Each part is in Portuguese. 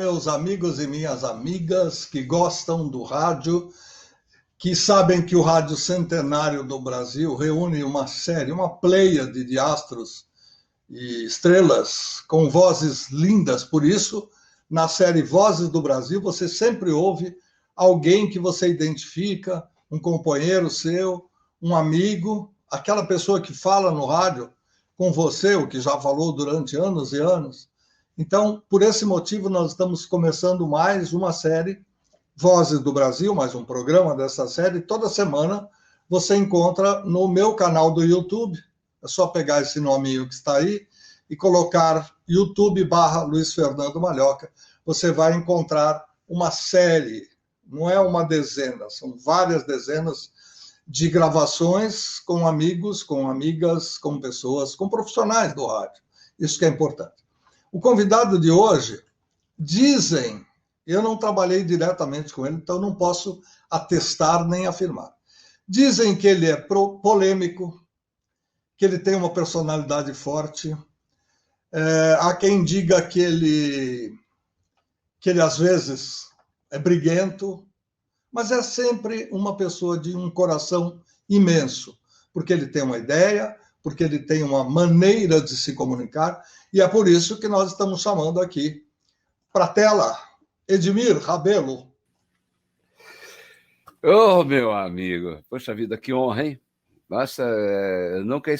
meus amigos e minhas amigas que gostam do rádio, que sabem que o Rádio Centenário do Brasil reúne uma série, uma pleiade de astros e estrelas com vozes lindas. Por isso, na série Vozes do Brasil, você sempre ouve alguém que você identifica, um companheiro seu, um amigo, aquela pessoa que fala no rádio com você, o que já falou durante anos e anos. Então, por esse motivo, nós estamos começando mais uma série, Vozes do Brasil, mais um programa dessa série. Toda semana você encontra no meu canal do YouTube. É só pegar esse nominho que está aí e colocar YouTube/Luiz Fernando Malhoca. Você vai encontrar uma série, não é uma dezena, são várias dezenas de gravações com amigos, com amigas, com pessoas, com profissionais do rádio. Isso que é importante. O convidado de hoje, dizem, eu não trabalhei diretamente com ele, então não posso atestar nem afirmar. Dizem que ele é polêmico, que ele tem uma personalidade forte. Há quem diga que ele às vezes é briguento, mas é sempre uma pessoa de um coração imenso, porque ele tem uma ideia, porque ele tem uma maneira de se comunicar, e é por isso que nós estamos chamando aqui para a tela Edmir Rabelo. Ô, meu amigo, poxa vida, que honra, hein? Nossa, eu nunca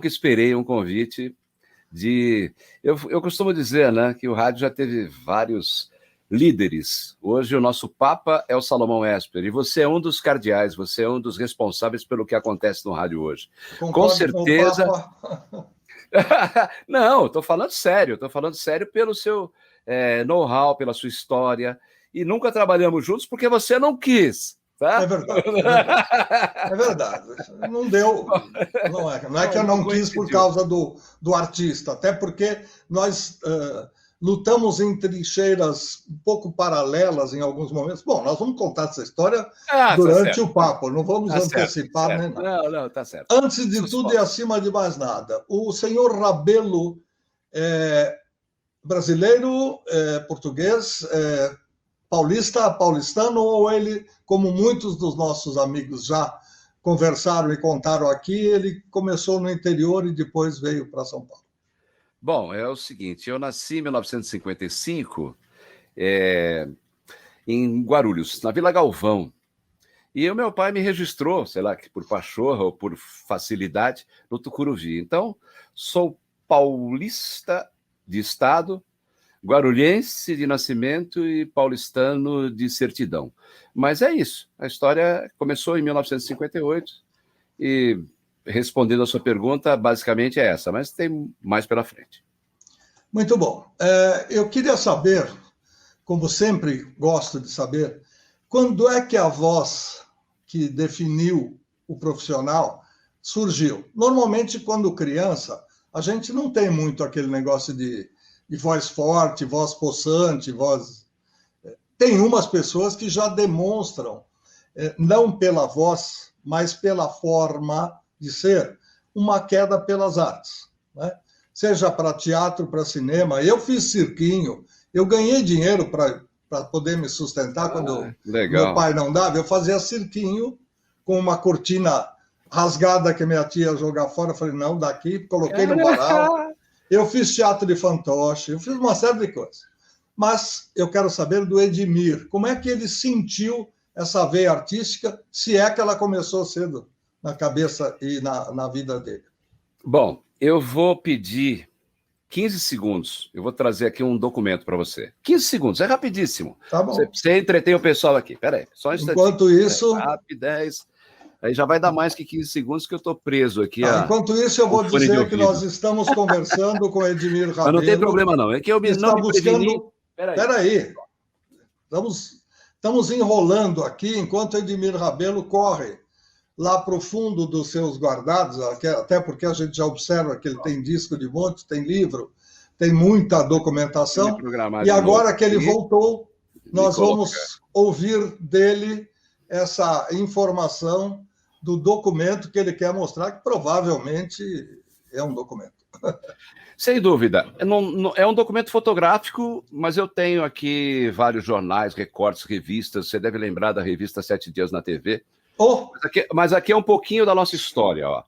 esperei um convite de... Eu costumo dizer, né, que o rádio já teve vários líderes. Hoje o nosso Papa é o Salomão Esper, e você é um dos cardeais, você é um dos responsáveis pelo que acontece no rádio hoje. Com certeza... Não, estou falando sério pelo seu know-how, pela sua história, e nunca trabalhamos juntos porque você não quis. Tá? É verdade. Não deu. Não é que eu não quis por causa do artista, até porque nós lutamos em trincheiras um pouco paralelas em alguns momentos. Bom, nós vamos contar essa história durante o papo, não vamos antecipar nem nada. Não, tá certo. Antes de tudo e acima de mais nada, o senhor Rabelo é brasileiro, português, paulistano, ou ele, como muitos dos nossos amigos já conversaram e contaram aqui, ele começou no interior e depois veio para São Paulo? Bom, é o seguinte, eu nasci em 1955 em Guarulhos, na Vila Galvão, e o meu pai me registrou, sei lá, por pachorra ou por facilidade, no Tucuruvi. Então, sou paulista de estado, guarulhense de nascimento e paulistano de certidão. Mas é isso, a história começou em 1958 e, respondendo a sua pergunta, basicamente é essa, mas tem mais pela frente. Muito bom. Eu queria saber, como sempre gosto de saber, quando é que a voz que definiu o profissional surgiu? Normalmente, quando criança, a gente não tem muito aquele negócio de voz forte, voz possante, voz... Tem umas pessoas que já demonstram, não pela voz, mas pela forma de ser, uma queda pelas artes, né? Seja para teatro, para cinema. Eu fiz cirquinho, eu ganhei dinheiro para poder me sustentar quando meu pai não dava. Eu fazia cirquinho com uma cortina rasgada que minha tia ia jogar fora. Eu falei, não, daqui, coloquei no varal. Eu fiz teatro de fantoche, eu fiz uma série de coisas. Mas eu quero saber do Edmir, como é que ele sentiu essa veia artística, se é que ela começou cedo na cabeça e na vida dele? Bom, eu vou pedir 15 segundos, eu vou trazer aqui um documento para você. 15 segundos, é rapidíssimo. Tá bom. Você entretém o pessoal aqui, peraí. Só um instantinho. Enquanto isso... Rapidez. Aí já vai dar mais que 15 segundos que eu estou preso aqui. Enquanto isso, eu vou dizer que nós estamos conversando com Edmir Rabelo. Mas não tem problema, não. É que eu não me preveni. Peraí. Estamos enrolando aqui enquanto Edmir Rabelo corre lá para o fundo dos seus guardados, até porque a gente já observa que ele tem disco de monte, tem livro, tem muita documentação. E agora que ele voltou, nós vamos ouvir dele essa informação do documento que ele quer mostrar, que provavelmente é um documento. Sem dúvida. É um documento fotográfico, mas eu tenho aqui vários jornais, recortes, revistas. Você deve lembrar da revista 7 Dias na TV. Oh, Mas aqui é um pouquinho da nossa história. Ó.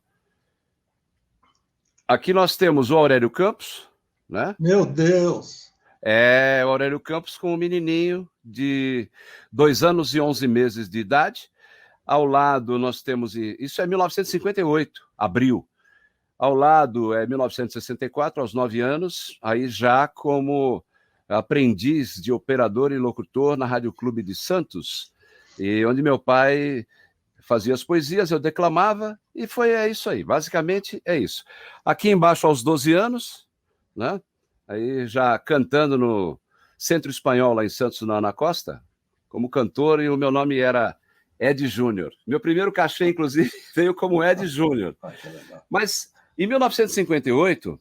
Aqui nós temos o Aurélio Campos, né? meu Deus! É o Aurélio Campos com um menininho de 2 anos e 11 meses de idade. Ao lado nós temos... Isso é 1958, abril. Ao lado é 1964, aos 9 anos, aí já como aprendiz de operador e locutor na Rádio Clube de Santos, e onde meu pai fazia as poesias, eu declamava, e é isso aí, basicamente é isso. Aqui embaixo, aos 12 anos, né? Aí já cantando no Centro Espanhol, lá em Santos, na Ana Costa, como cantor, e o meu nome era Ed Júnior. Meu primeiro cachê, inclusive, veio como Ed Júnior. Mas... Em 1958,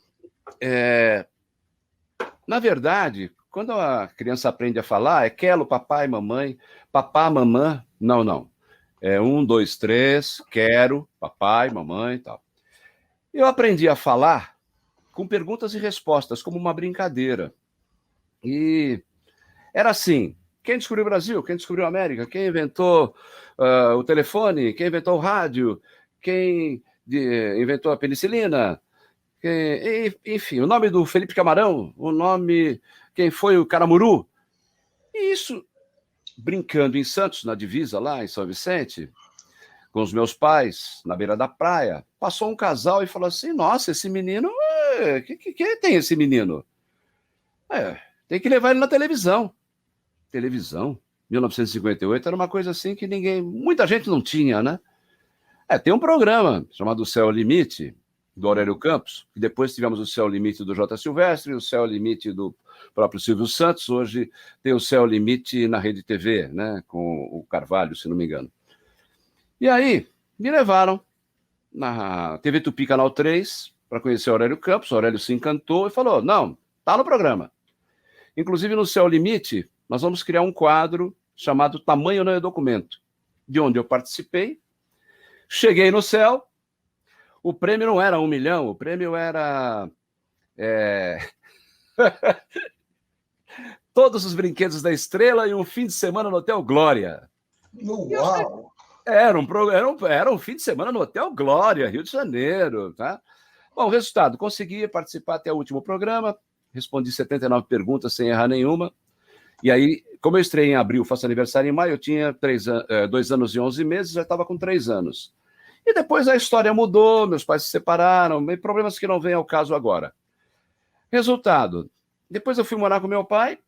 na verdade, quando a criança aprende a falar, é quero, papai, mamãe, papá, mamã, não. É 1, 2, 3, quero, papai, mamãe e tal. Eu aprendi a falar com perguntas e respostas, como uma brincadeira. E era assim, quem descobriu o Brasil? Quem descobriu a América? Quem inventou o telefone? Quem inventou o rádio? Quem... inventou a penicilina, enfim, o nome do Felipe Camarão, o nome, quem foi o Caramuru. E isso, brincando em Santos, na divisa lá em São Vicente, com os meus pais, na beira da praia, passou um casal e falou assim, nossa, esse menino, que tem esse menino? Tem que levar ele na televisão. Televisão? 1958 era uma coisa assim que muita gente não tinha, né? Tem um programa chamado Céu Limite, do Aurélio Campos, e depois tivemos o Céu Limite do J. Silvestre, o Céu Limite do próprio Silvio Santos, hoje tem o Céu Limite na Rede TV, né, com o Carvalho, se não me engano. E aí, me levaram na TV Tupi Canal 3 para conhecer o Aurélio Campos, o Aurélio se encantou e falou, não, tá no programa. Inclusive no Céu Limite, nós vamos criar um quadro chamado Tamanho Não é Documento, de onde eu participei. Cheguei no céu, o prêmio não era 1 milhão, o prêmio era todos os brinquedos da Estrela e um fim de semana no Hotel Glória. Uau! Era um fim de semana no Hotel Glória, Rio de Janeiro. Tá? Bom, resultado, consegui participar até o último programa, respondi 79 perguntas sem errar nenhuma, e aí, como eu estreiei em abril, faço aniversário em maio, eu tinha 2 anos e 11 meses, já estava com 3 anos. E depois a história mudou, meus pais se separaram, problemas que não vêm ao caso agora. Resultado, depois eu fui morar com meu pai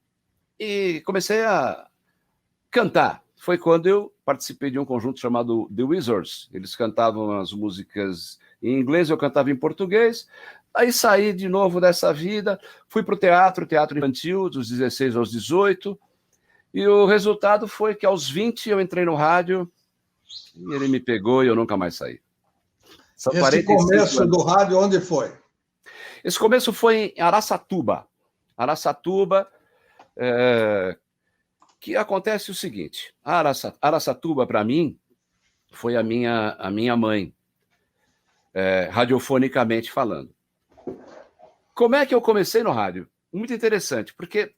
e comecei a cantar. Foi quando eu participei de um conjunto chamado The Wizards. Eles cantavam as músicas em inglês, eu cantava em português. Aí saí de novo dessa vida, fui para o teatro infantil, dos 16 aos 18, e o resultado foi que aos 20 eu entrei no rádio, e ele me pegou e eu nunca mais saí. Esse começo do rádio, onde foi? Esse começo foi em Araçatuba. Araçatuba, que acontece o seguinte, Araçatuba, para mim, foi a minha mãe, radiofonicamente falando. Como é que eu comecei no rádio? Muito interessante, porque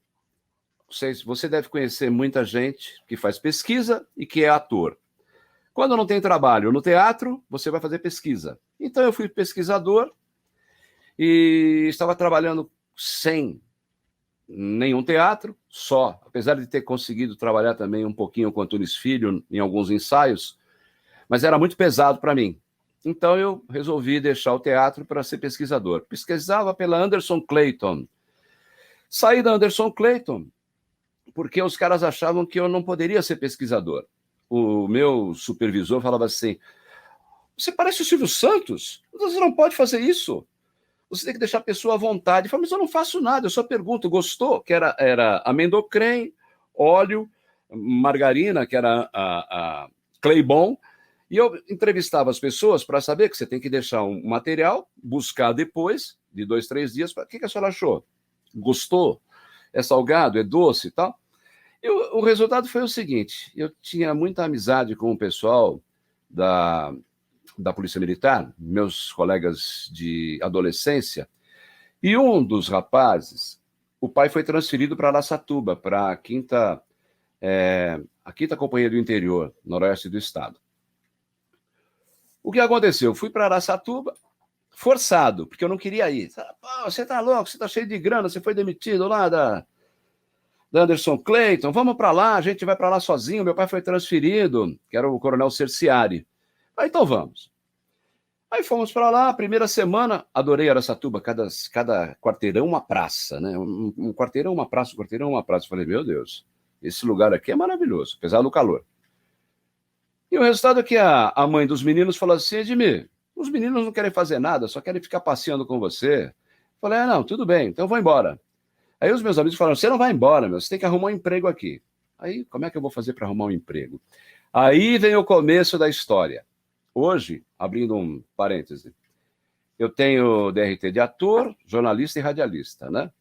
você deve conhecer muita gente que faz pesquisa e que é ator. Quando não tem trabalho no teatro, você vai fazer pesquisa. Então eu fui pesquisador e estava trabalhando sem nenhum teatro, só. Apesar de ter conseguido trabalhar também um pouquinho com Antunes Filho em alguns ensaios, mas era muito pesado para mim. Então eu resolvi deixar o teatro para ser pesquisador. Pesquisava pela Anderson Clayton. Saí da Anderson Clayton porque os caras achavam que eu não poderia ser pesquisador. O meu supervisor falava assim, você parece o Silvio Santos, você não pode fazer isso, você tem que deixar a pessoa à vontade. Eu falei, mas eu não faço nada, eu só pergunto, gostou? Que era amendocrem, óleo, margarina, que era a Claybon, e eu entrevistava as pessoas para saber que você tem que deixar um material, buscar depois, de 2, 3 dias, o que a senhora achou? Gostou? É salgado? É doce e tal? E o resultado foi o seguinte, eu tinha muita amizade com o pessoal da Polícia Militar, meus colegas de adolescência, E um dos rapazes, o pai foi transferido para Araçatuba, para a quinta Companhia do Interior, noroeste do estado. O que aconteceu? Eu fui para Araçatuba, forçado, porque eu não queria ir. Você tá louco, você tá cheio de grana, você foi demitido lá da Anderson Clayton, vamos para lá, a gente vai para lá sozinho, meu pai foi transferido, que era o coronel Cerciari. Então vamos. Aí fomos para lá, primeira semana, adorei Araçatuba, cada quarteirão uma praça, né? Um quarteirão uma praça, um quarteirão uma praça. Eu falei, meu Deus, esse lugar aqui é maravilhoso, apesar do calor. E o resultado é que a mãe dos meninos falou assim, Edmir, os meninos não querem fazer nada, só querem ficar passeando com você. Eu falei, não, tudo bem, então eu vou embora. Aí os meus amigos falaram, você não vai embora, meu, você tem que arrumar um emprego aqui. Aí, como é que eu vou fazer para arrumar um emprego? Aí vem o começo da história. Hoje, abrindo um parêntese, eu tenho DRT de ator, jornalista e radialista, né?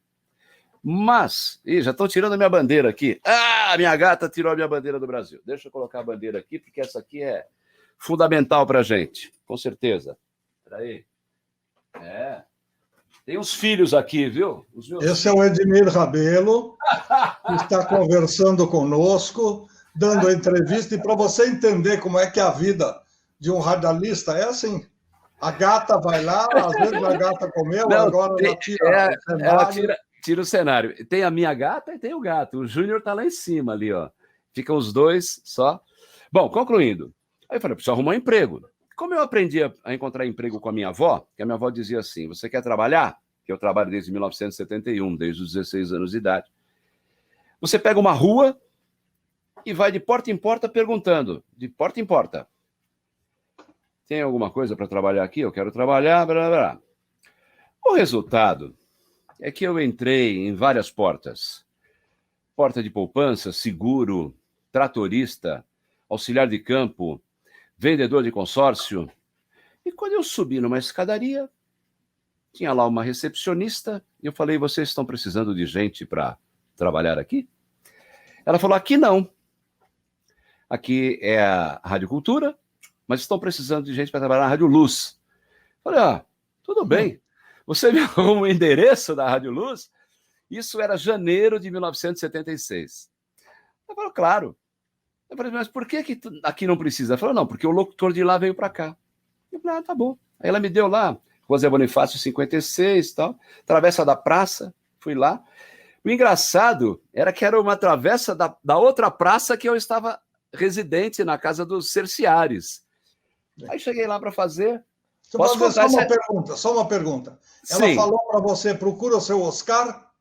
Mas, já estão tirando a minha bandeira aqui. Minha gata tirou a minha bandeira do Brasil. Deixa eu colocar a bandeira aqui, porque essa aqui é fundamental para a gente, com certeza. Peraí. Tem uns filhos aqui, viu? Esse é o Edmir Rabelo, que está conversando conosco, dando a entrevista, e para você entender como é que é a vida de um radialista, é assim, a gata vai lá, às vezes a gata comeu, não, agora ela tira o cenário. Ela tira o cenário. Tem a minha gata e tem o gato. O Júnior está lá em cima ali, ó. Ficam os dois só. Bom, concluindo. Aí eu falei, preciso arrumar um emprego. Como eu aprendi a encontrar emprego com a minha avó, que a minha avó dizia assim, você quer trabalhar? Que eu trabalho desde 1971, desde os 16 anos de idade. Você pega uma rua e vai de porta em porta perguntando, de porta em porta. Tem alguma coisa para trabalhar aqui? Eu quero trabalhar, blá, blá, blá. O resultado é que eu entrei em várias portas. Porta de poupança, seguro, tratorista, auxiliar de campo, vendedor de consórcio. E quando eu subi numa escadaria, tinha lá uma recepcionista, e eu falei, vocês estão precisando de gente para trabalhar aqui? Ela falou, aqui não. Aqui é a Rádio Cultura, mas estão precisando de gente para trabalhar na Rádio Luz. Eu falei, tudo bem. Você me arruma o endereço da Rádio Luz? Isso era janeiro de 1976. Eu falei, claro. Eu falei, mas por que aqui não precisa? Ela falou, não, porque o locutor de lá veio para cá. Eu falei, tá bom. Aí ela me deu lá, José Bonifácio 56 e tal, travessa da praça, fui lá. O engraçado era que era uma travessa da outra praça que eu estava residente na casa dos Cerciares. Aí cheguei lá para fazer. Posso fazer só uma pergunta. Ela Sim. falou para você, procura o seu Oscar?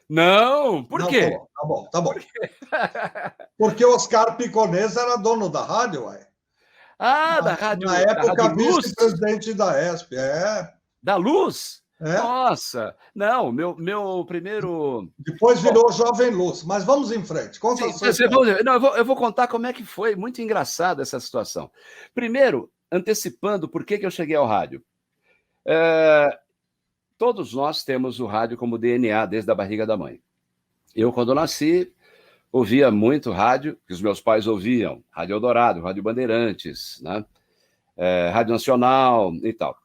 Não, por quê? Tá bom. Porque o Oscar Piconês era dono da rádio, ué. Da rádio. Na época, vice-presidente da ESP, Da Luz? É. Nossa, não, meu primeiro... Depois virou Jovem Luz, mas vamos em frente. Conta eu vou contar como é que foi, muito engraçada essa situação. Primeiro, antecipando por que eu cheguei ao rádio. Todos nós temos o rádio como DNA desde a barriga da mãe. Eu, quando nasci, ouvia muito rádio, que os meus pais ouviam, Rádio Eldorado, Rádio Bandeirantes, né? Rádio Nacional e tal.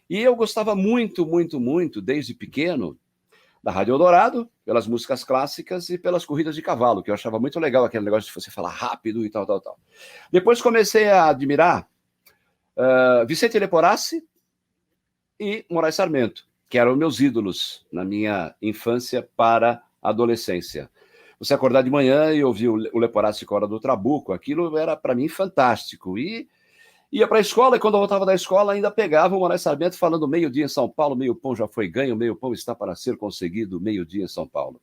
E eu gostava muito, muito, muito, desde pequeno, da Rádio Eldorado, pelas músicas clássicas e pelas corridas de cavalo, que eu achava muito legal aquele negócio de você falar rápido e tal, tal, tal. Depois comecei a admirar Vicente Leporassi e Moraes Sarmento, que eram meus ídolos na minha infância para a adolescência. Você acordar de manhã e ouvir o Leporassi com a Hora do Trabuco, aquilo era para mim fantástico. E ia para a escola, e quando eu voltava da escola, ainda pegava o Moraes Sarmento falando meio-dia em São Paulo, meio pão já foi ganho, meio pão está para ser conseguido, meio-dia em São Paulo.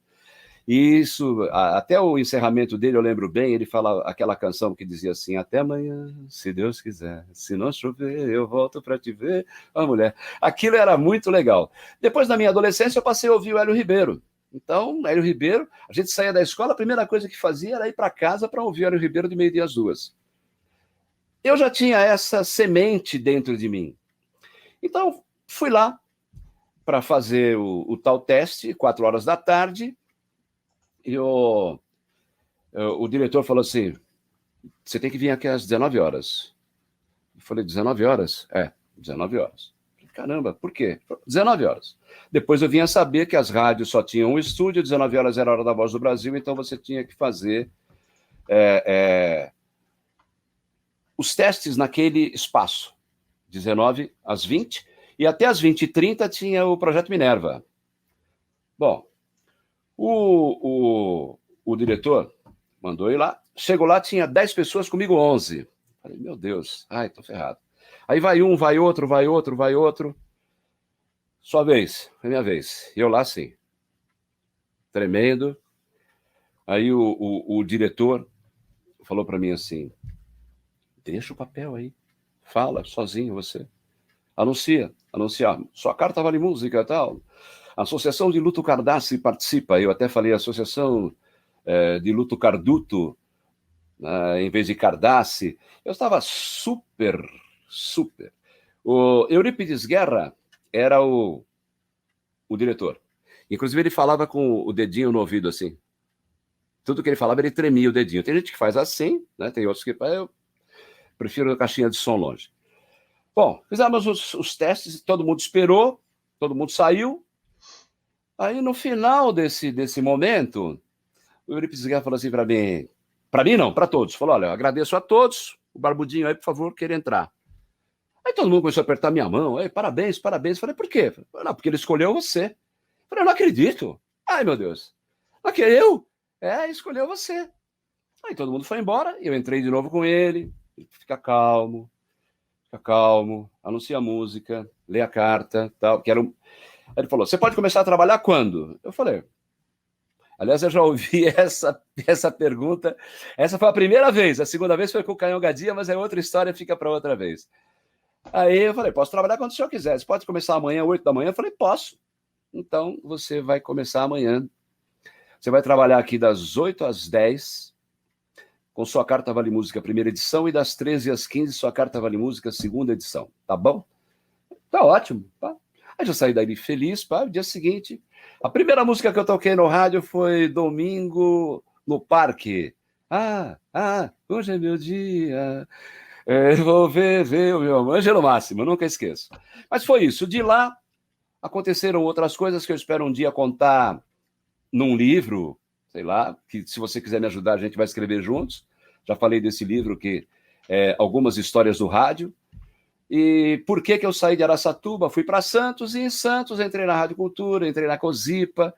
E isso, até o encerramento dele, eu lembro bem, ele fala aquela canção que dizia assim, até amanhã, se Deus quiser, se não chover, eu volto para te ver, mulher. Aquilo era muito legal. Depois, na minha adolescência, eu passei a ouvir o Hélio Ribeiro. Então, Hélio Ribeiro, a gente saía da escola, a primeira coisa que fazia era ir para casa para ouvir o Hélio Ribeiro de meio-dia às 2h. Eu já tinha essa semente dentro de mim. Então, fui lá para fazer o tal teste, 4h da tarde, e o diretor falou assim, você tem que vir aqui às 19h. Eu falei, 19h? 19h. Caramba, por quê? 19 horas. Depois eu vinha saber que as rádios só tinham um estúdio, 19 horas era a hora da Voz do Brasil, então você tinha que fazer os testes naquele espaço, 19 às 20, e até às 20h30 tinha o Projeto Minerva. Bom, o diretor mandou ir lá, chegou lá, tinha 10 pessoas, comigo 11. Falei, meu Deus, tô ferrado. Aí vai um, vai outro, vai outro, vai outro. Sua vez, foi minha vez. E eu lá, assim, tremendo. Aí o diretor falou para mim assim, deixa o papel aí, fala sozinho você. Anuncia. Sua carta vale música e tal. A Associação de Luto Cardassi participa. Eu até falei Associação de Luto Carduto, em vez de Cardassi. Eu estava super. O Eurípides Guerra era o diretor. Inclusive, ele falava com o dedinho no ouvido, assim. Tudo que ele falava, ele tremia o dedinho. Tem gente que faz assim, né? Tem outros que... Eu prefiro a caixinha de som longe. Bom, fizemos os testes, todo mundo esperou, todo mundo saiu. Aí, no final desse momento, o Eurípides Guerra falou assim para mim não, para todos. Falou, olha, eu agradeço a todos, o barbudinho aí, por favor, queira entrar. Aí todo mundo começou a apertar minha mão, parabéns. Falei, por quê? Falei, não, porque ele escolheu você. Falei, eu não acredito. Ai, meu Deus. Não que eu? Escolheu você. Aí todo mundo foi embora, eu entrei de novo com ele. Fica calmo, anuncia a música, lê a carta, tal. Aí ele falou, você pode começar a trabalhar quando? Eu falei, aliás, eu já ouvi essa pergunta. Essa foi a primeira vez, a segunda vez foi com o Canhão Gadia, mas é outra história, fica para outra vez. Aí eu falei, posso trabalhar quando o senhor quiser, você pode começar amanhã, 8 da manhã? Eu falei, posso. Então, você vai começar amanhã. Você vai trabalhar aqui das 8 às 10, com sua Carta Vale Música, primeira edição, e das 13 às 15, sua Carta Vale Música, segunda edição. Tá bom? Tá ótimo. Tá? Aí eu saí daí feliz, pá. No dia seguinte, a primeira música que eu toquei no rádio foi Domingo no Parque. Hoje é meu dia. Vou ver o meu amor. Ângelo Máximo, nunca esqueço. Mas foi isso. De lá, aconteceram outras coisas que eu espero um dia contar num livro, sei lá, que se você quiser me ajudar, a gente vai escrever juntos. Já falei desse livro, que é Algumas Histórias do Rádio. E por que eu saí de Araçatuba? Fui para Santos, e em Santos entrei na Rádio Cultura, entrei na Cosipa,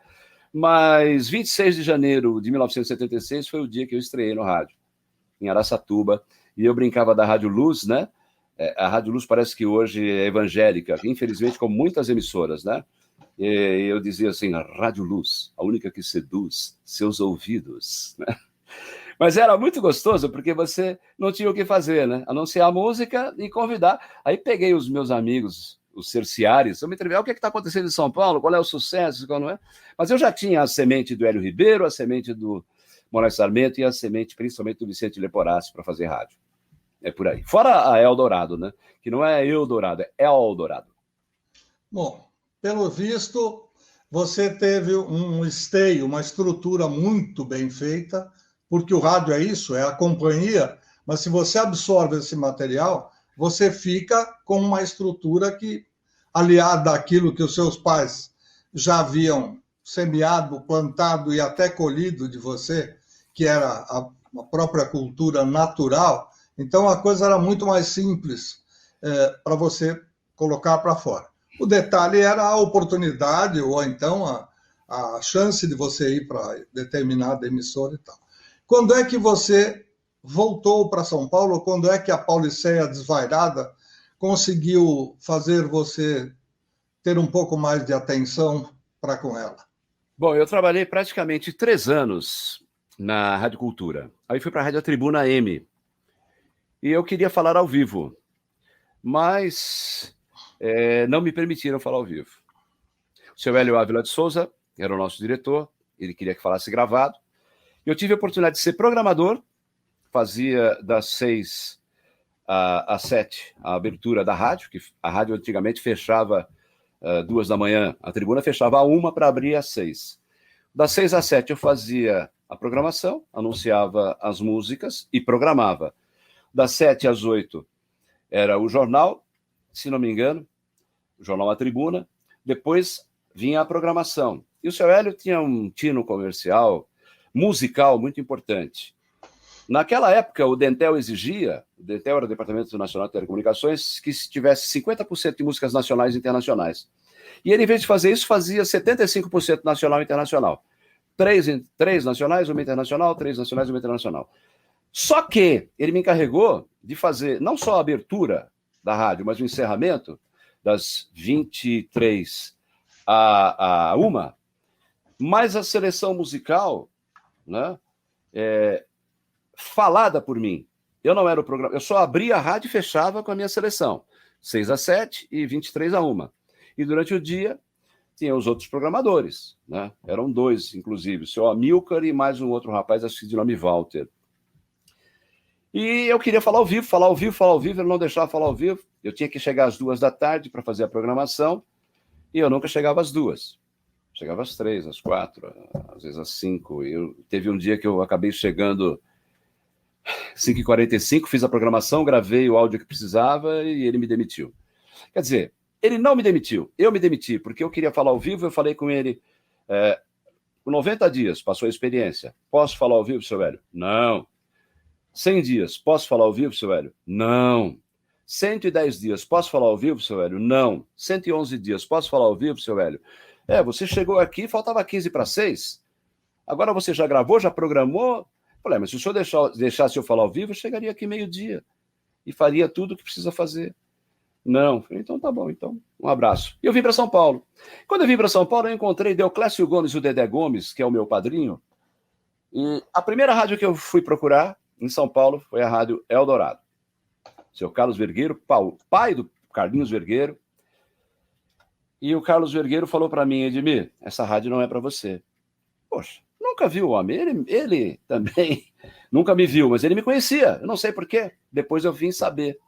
mas 26 de janeiro de 1976 foi o dia que eu estreiei no rádio, em Araçatuba, e eu brincava da Rádio Luz, né? A Rádio Luz parece que hoje é evangélica, infelizmente, como muitas emissoras, né? E eu dizia assim, Rádio Luz, a única que seduz seus ouvidos, né? Mas era muito gostoso, porque você não tinha o que fazer, né? Anunciar a música e convidar. Aí peguei os meus amigos, os cerciares, eu me entrevistar, o que está acontecendo em São Paulo, qual é o sucesso, qual não é? Mas eu já tinha a semente do Hélio Ribeiro, a semente do Moraes Sarmento e a semente, principalmente, do Vicente Leporassi para fazer rádio. É por aí. Fora a Eldorado, né? Que não é Eldorado, é Eldorado. Bom, pelo visto, você teve um esteio, uma estrutura muito bem feita, porque o rádio é isso, é a companhia, mas se você absorve esse material, você fica com uma estrutura que, aliada àquilo que os seus pais já haviam semeado, plantado e até colhido de você, que era a própria cultura natural, então a coisa era muito mais simples para você colocar para fora. O detalhe era a oportunidade, ou então a chance de você ir para determinada emissora e tal. Quando é que você voltou para São Paulo? Quando é que a Pauliceia desvairada conseguiu fazer você ter um pouco mais de atenção para com ela? Bom, eu trabalhei praticamente 3 anos na Rádio Cultura. Aí fui para a Rádio Tribuna M. E eu queria falar ao vivo, mas não me permitiram falar ao vivo. O seu Hélio Ávila de Souza era o nosso diretor, ele queria que falasse gravado. Eu tive a oportunidade de ser programador, fazia das 6 às 7 a abertura da rádio, que a rádio antigamente fechava 2 da manhã, a Tribuna fechava a 1 para abrir às 6. Das 6 às 7 eu fazia a programação, anunciava as músicas e programava. Das 7 às 8 era o jornal, se não me engano, jornal A Tribuna, depois vinha a programação. E o seu Hélio tinha um tino comercial, musical muito importante. Naquela época, o Dentel exigia, o Dentel era o Departamento Nacional de Telecomunicações, que tivesse 50% de músicas nacionais e internacionais. E ele, em vez de fazer isso, fazia 75% nacional e internacional. Três nacionais, uma internacional, 3 nacionais, uma internacional. Só que ele me encarregou de fazer não só a abertura da rádio, mas o encerramento das 23 a 1, mas a seleção musical, né, falada por mim. Eu não era o programa, eu só abria a rádio e fechava com a minha seleção. 6 a 7 e 23 a 1. E durante o dia tinha os outros programadores, né? Eram 2, inclusive, o seu Amilcar e mais um outro rapaz, acho que de nome Walter. E eu queria falar ao vivo, ele não deixava falar ao vivo. Eu tinha que chegar às 2 da tarde para fazer a programação, e eu nunca chegava às 2. Chegava às 3, às 4, às vezes às 5. Teve um dia que eu acabei chegando 5h45, fiz a programação, gravei o áudio que precisava e ele me demitiu. Quer dizer, ele não me demitiu, eu me demiti, porque eu queria falar ao vivo, eu falei com ele, por 90 dias, passou a experiência. Posso falar ao vivo, seu Hélio? Não. 100 dias, posso falar ao vivo, seu Hélio? Não. 110 dias, posso falar ao vivo, seu Hélio? Não. 111 dias, posso falar ao vivo, seu Hélio? Você chegou aqui, faltava 15 para 6. Agora você já gravou, já programou? Falei, mas se o senhor deixasse eu falar ao vivo, eu chegaria aqui meio-dia e faria tudo o que precisa fazer. Não. Falei, então tá bom, então um abraço. E eu vim para São Paulo. Quando eu vim para São Paulo, eu encontrei Deoclésio Gomes e o Dedé Gomes, que é o meu padrinho. E a primeira rádio que eu fui procurar em São Paulo foi a Rádio Eldorado. Seu Carlos Vergueiro, pai do Carlinhos Vergueiro. E o Carlos Vergueiro falou para mim, Edmir, essa rádio não é para você. Poxa, nunca viu o homem. Ele também nunca me viu, mas ele me conhecia. Eu não sei por quê. Depois eu vim saber.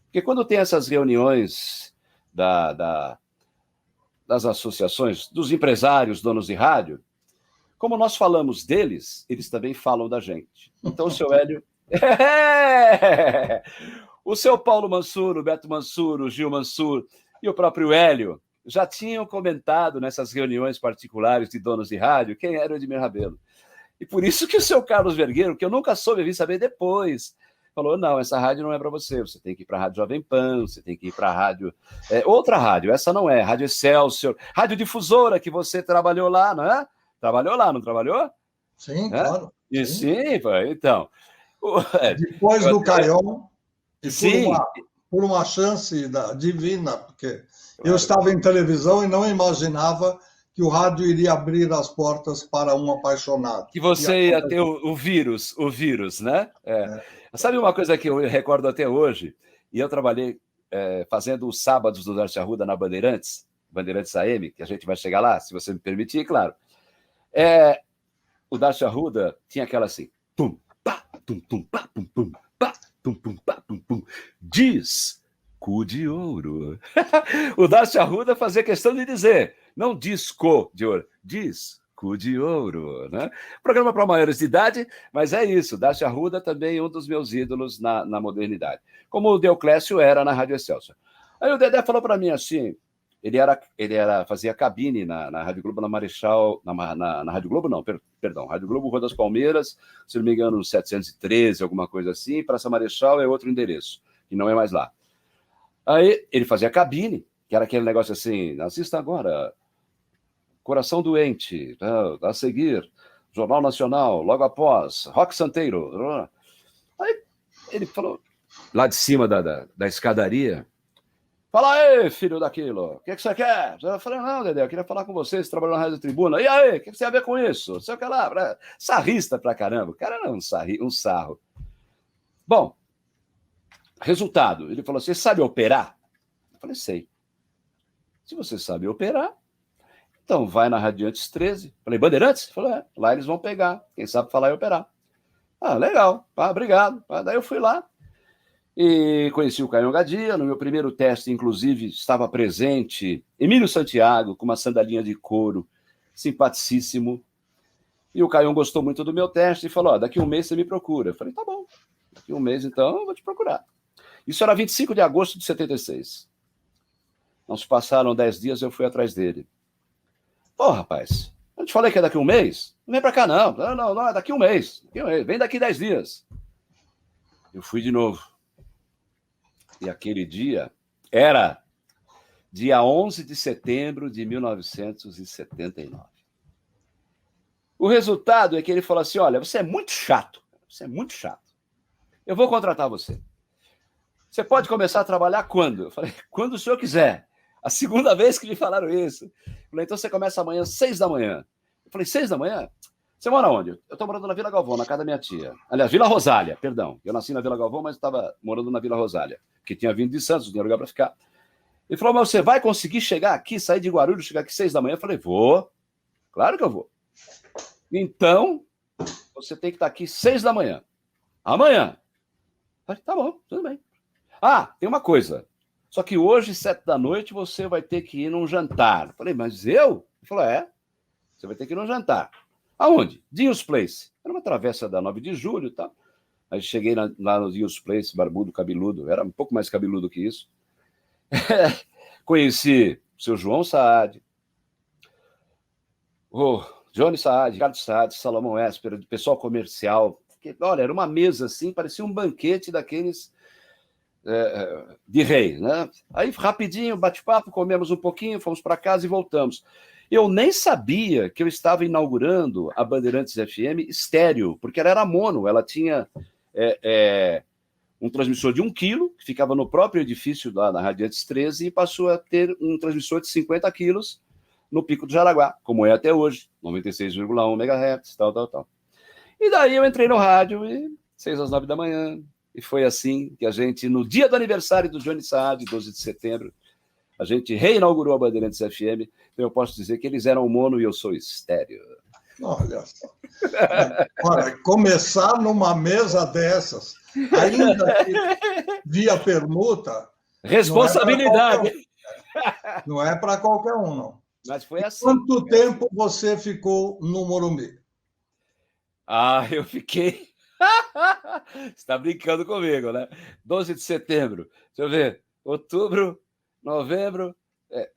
Porque quando tem essas reuniões das associações, dos empresários, donos de rádio, como nós falamos deles, eles também falam da gente. Então o seu Hélio... O seu Paulo Mansur, o Beto Mansur, o Gil Mansur e o próprio Hélio já tinham comentado nessas reuniões particulares de donos de rádio quem era o Edmir Rabelo. E por isso que o seu Carlos Vergueiro, que eu nunca soube, eu vim saber depois, falou, não, essa rádio não é para você, você tem que ir para a Rádio Jovem Pan, você tem que ir para a rádio... outra rádio, essa não é, Rádio Excelsior, Rádio Difusora, que você trabalhou lá, não é? Trabalhou lá, não trabalhou? Sim, claro. E sim, então... Depois do Caion, sim. por uma chance divina, porque eu estava em televisão e não imaginava que o rádio iria abrir as portas para um apaixonado. Que você ia ter o vírus, né? Sabe uma coisa que eu recordo até hoje? E eu trabalhei fazendo os sábados do Darcy Arruda na Bandeirantes AM, que a gente vai chegar lá, se você me permitir, claro. O Darcy Arruda tinha aquela assim, pum, pá, tum, tum, pá, pum, pum, pá, tum, pum, pá, pum, pum, disco de ouro. O Darcy Arruda fazia questão de dizer, não disco de ouro, disco de ouro, né? Programa para maiores de idade, mas é isso, Darcy Arruda também um dos meus ídolos na modernidade, como o Deoclésio era na Rádio Excelsior. Aí o Dedé falou para mim assim, ele fazia cabine na Rádio Globo, na Marechal, na Rádio Globo não, perdão, Rádio Globo, Rua das Palmeiras, se não me engano, 713, alguma coisa assim, Praça Marechal é outro endereço, e não é mais lá. Aí ele fazia cabine, que era aquele negócio assim, assista agora, Coração Doente, a seguir, Jornal Nacional, logo após, Rock Santeiro. Aí ele falou, lá de cima da escadaria, fala aí, filho daquilo, o que você quer? Eu falei, não, Dedé, eu queria falar com você trabalhou na Rádio Tribuna. E aí, o que você tem a ver com isso? Não sei o que lá, sarrista pra caramba. O cara era um sarro. Bom, resultado, ele falou, você sabe operar? Eu falei, sei. Se você sabe operar, então vai na Radiantes 13. Falei, Bandeirantes? Ele falou, lá eles vão pegar, quem sabe falar e operar. Legal, obrigado. Daí eu fui lá, e conheci o Caion Gadia. No meu primeiro teste, inclusive, estava presente Emílio Santiago, com uma sandalinha de couro, simpaticíssimo. E o Caion gostou muito do meu teste e falou, daqui um mês você me procura. Eu falei, tá bom, daqui um mês, então, eu vou te procurar. Isso era 25 de agosto de 76. Não se passaram 10 dias, eu fui atrás dele. Pô, rapaz, eu te falei que é daqui a um mês? Não vem pra cá, não. Não, é daqui a um mês. Vem daqui 10 dias. Eu fui de novo. E aquele dia era dia 11 de setembro de 1979. O resultado é que ele falou assim, olha, você é muito chato. Eu vou contratar você. Você pode começar a trabalhar quando? Eu falei, quando o senhor quiser. A segunda vez que me falaram isso. Eu falei, então você começa amanhã, 6 da manhã. Eu falei, 6 da manhã? Você mora onde? Eu estou morando na Vila Galvão, na casa da minha tia. Aliás, Vila Rosália, perdão. Eu nasci na Vila Galvão, mas estava morando na Vila Rosália, que tinha vindo de Santos, não tinha lugar para ficar. Ele falou, mas você vai conseguir chegar aqui, sair de Guarulhos, chegar aqui 6 da manhã? Eu falei, vou. Claro que eu vou. Então, você tem que estar aqui 6 da manhã. Amanhã. Eu falei, tá bom, tudo bem. Ah, tem uma coisa. Só que hoje, 7 da noite, você vai ter que ir num jantar. Eu falei, mas eu? Ele falou, você vai ter que ir num jantar. Aonde? Dinhos Place. Era uma travessa da 9 de julho e tal. Aí cheguei lá no Dinhos Place, barbudo, cabeludo. Era um pouco mais cabeludo que isso. Conheci o seu João Saad, o Johnny Saad, Ricardo Saad, Salomão Esper, pessoal comercial. Olha, era uma mesa assim, parecia um banquete daqueles de rei, né? Aí, rapidinho, bate-papo, comemos um pouquinho, fomos para casa e voltamos. Eu nem sabia que eu estava inaugurando a Bandeirantes FM estéreo, porque ela era mono, ela tinha um transmissor de 1 quilo, que ficava no próprio edifício lá na Radiantes 13, e passou a ter um transmissor de 50 quilos no Pico do Jaraguá, como é até hoje, 96,1 MHz, tal. E daí eu entrei no rádio, 6 às 9 da manhã, e foi assim que a gente, no dia do aniversário do Johnny Saad, 12 de setembro, a gente reinaugurou a Bandeirantes FM. Então eu posso dizer que eles eram mono e eu sou estéreo. Olha só. Olha, começar numa mesa dessas, ainda que via permuta... Responsabilidade. Não é para qualquer um, não. Mas foi assim. Quanto tempo você ficou no Morumbi? Eu fiquei... Você está brincando comigo, né? 12 de setembro. Deixa eu ver. Outubro, novembro...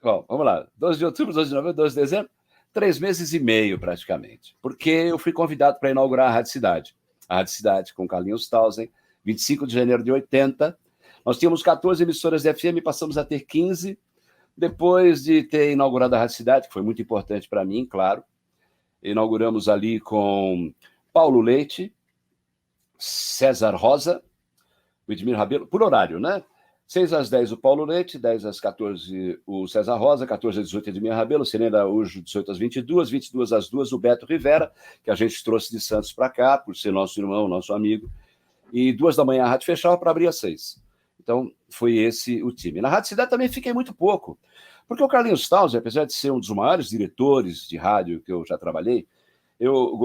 Bom, vamos lá. 12 de outubro, 12 de novembro, 12 de dezembro. 3 meses e meio, praticamente. Porque eu fui convidado para inaugurar a Rádio Cidade. A Rádio Cidade, com Carlinhos Tausen, 25 de janeiro de 80. Nós tínhamos 14 emissoras de FM, passamos a ter 15. Depois de ter inaugurado a Rádio Cidade, que foi muito importante para mim, claro. Inauguramos ali com Paulo Leite, César Rosa, Edmir Rabelo, por horário, né? 6 às 10 o Paulo Leite, 10 às 14 o César Rosa, 14 às 18 Edmir Rabelo, Serena Araújo, 18 às 22, 22 às 2 o Beto Rivera, que a gente trouxe de Santos para cá, por ser nosso irmão, nosso amigo, e 2 da manhã a rádio fechava para abrir às 6. Então, foi esse o time. Na Rádio Cidade também fiquei muito pouco, porque o Carlinhos Tausen, apesar de ser um dos maiores diretores de rádio que eu já trabalhei, eu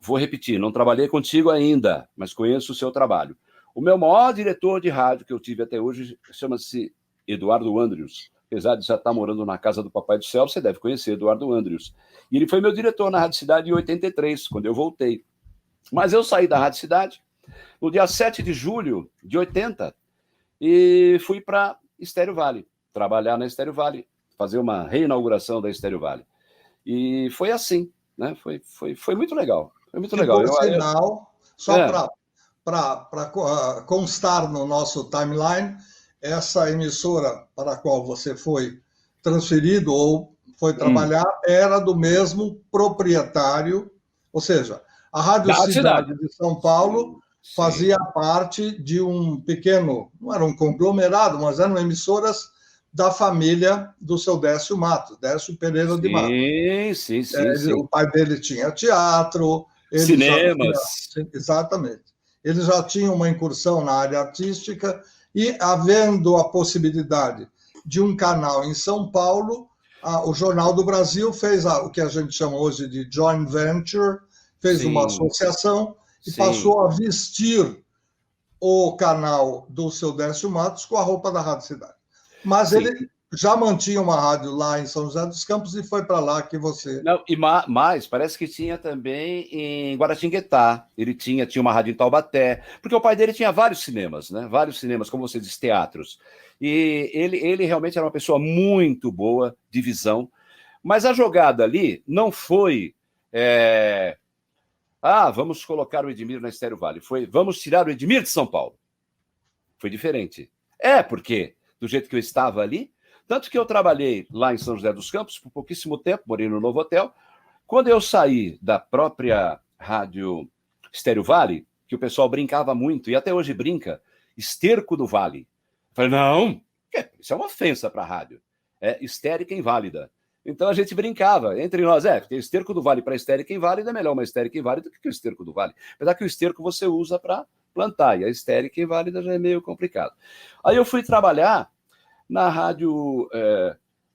vou repetir, não trabalhei contigo ainda, mas conheço o seu trabalho. O meu maior diretor de rádio que eu tive até hoje chama-se Eduardo Andrius. Apesar de já estar morando na casa do Papai do Céu, você deve conhecer Eduardo Andrius. E ele foi meu diretor na Rádio Cidade em 83, quando eu voltei. Mas eu saí da Rádio Cidade no dia 7 de julho de 80 e fui para Estéreo Vale, trabalhar na Estéreo Vale, fazer uma reinauguração da Estéreo Vale. E foi assim, né? Foi muito legal. Foi muito legal. Por sinal, só para constar no nosso timeline, essa emissora para a qual você foi transferido ou foi trabalhar era do mesmo proprietário, ou seja, a Rádio Cidade de São Paulo fazia parte de um pequeno, não era um conglomerado, mas eram emissoras da família do seu Décio Matos, Décio Pereira de Matos. Sim. O pai dele tinha teatro, cinemas. Exatamente. Ele já tinha uma incursão na área artística e, havendo a possibilidade de um canal em São Paulo, o Jornal do Brasil fez o que a gente chama hoje de joint venture, fez uma associação e passou a vestir o canal do seu Décio Matos com a roupa da Rádio Cidade. Mas ele já mantinha uma rádio lá em São José dos Campos e foi para lá que você... Não, e mais, parece que tinha também em Guaratinguetá. Ele tinha uma rádio em Taubaté, porque o pai dele tinha vários cinemas, né? Vários cinemas, como você diz, teatros. E ele realmente era uma pessoa muito boa de visão, mas a jogada ali não foi... vamos colocar o Edmir na Estéreo Vale. Foi, vamos tirar o Edmir de São Paulo. Foi diferente. Porque, do jeito que eu estava ali, tanto que eu trabalhei lá em São José dos Campos por pouquíssimo tempo, morei no Novo Hotel. Quando eu saí da própria rádio Estéreo Vale, que o pessoal brincava muito, e até hoje brinca, Esterco do Vale. Eu falei, não, isso é uma ofensa para a rádio. É histérica inválida. Então a gente brincava entre nós, porque Esterco do Vale para histérica inválida é melhor uma histérica inválida do que o Esterco do Vale. Apesar que o esterco você usa para plantar, e a histérica inválida já é meio complicado. Aí eu fui trabalhar na rádio,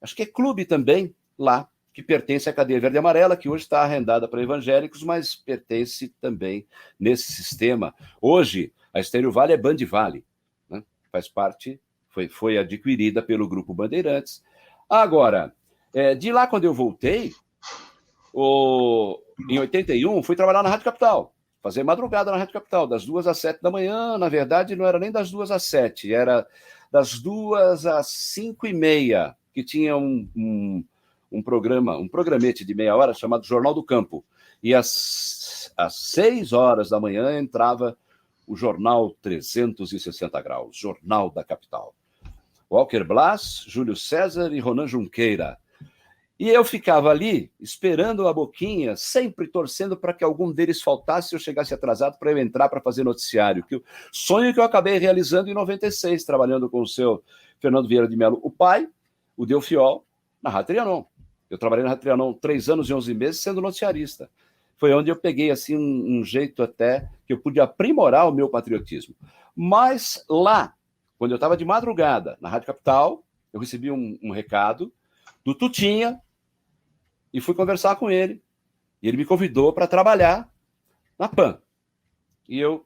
acho que é Clube também, lá, que pertence à cadeia Verde e Amarela, que hoje está arrendada para evangélicos, mas pertence também nesse sistema. Hoje, a Estéreo Vale é Band Vale, né? Faz parte, foi adquirida pelo Grupo Bandeirantes. Agora, de lá, quando eu voltei, em 81, fui trabalhar na Rádio Capital, fazer madrugada na Rádio Capital, das 2 às 7 da manhã. Na verdade, não era nem das 2 às 7, era das 2 às 5h30, que tinha um programete de meia hora chamado Jornal do Campo. E às 6 horas da manhã entrava o Jornal 360 Graus, Jornal da Capital. Walker Blas, Júlio César e Ronan Junqueira. E eu ficava ali, esperando a boquinha, sempre torcendo para que algum deles faltasse e eu chegasse atrasado para eu entrar para fazer noticiário. Sonho que eu acabei realizando em 96, trabalhando com o seu Fernando Vieira de Mello, o pai, o Delfiol, na Rádio Trianon. Eu trabalhei na Rádio Trianon 3 anos e 11 meses sendo noticiarista. Foi onde eu peguei assim, um jeito até que eu pude aprimorar o meu patriotismo. Mas lá, quando eu estava de madrugada na Rádio Capital, eu recebi um recado do Tutinha, e fui conversar com ele. E ele me convidou para trabalhar na PAN. E eu,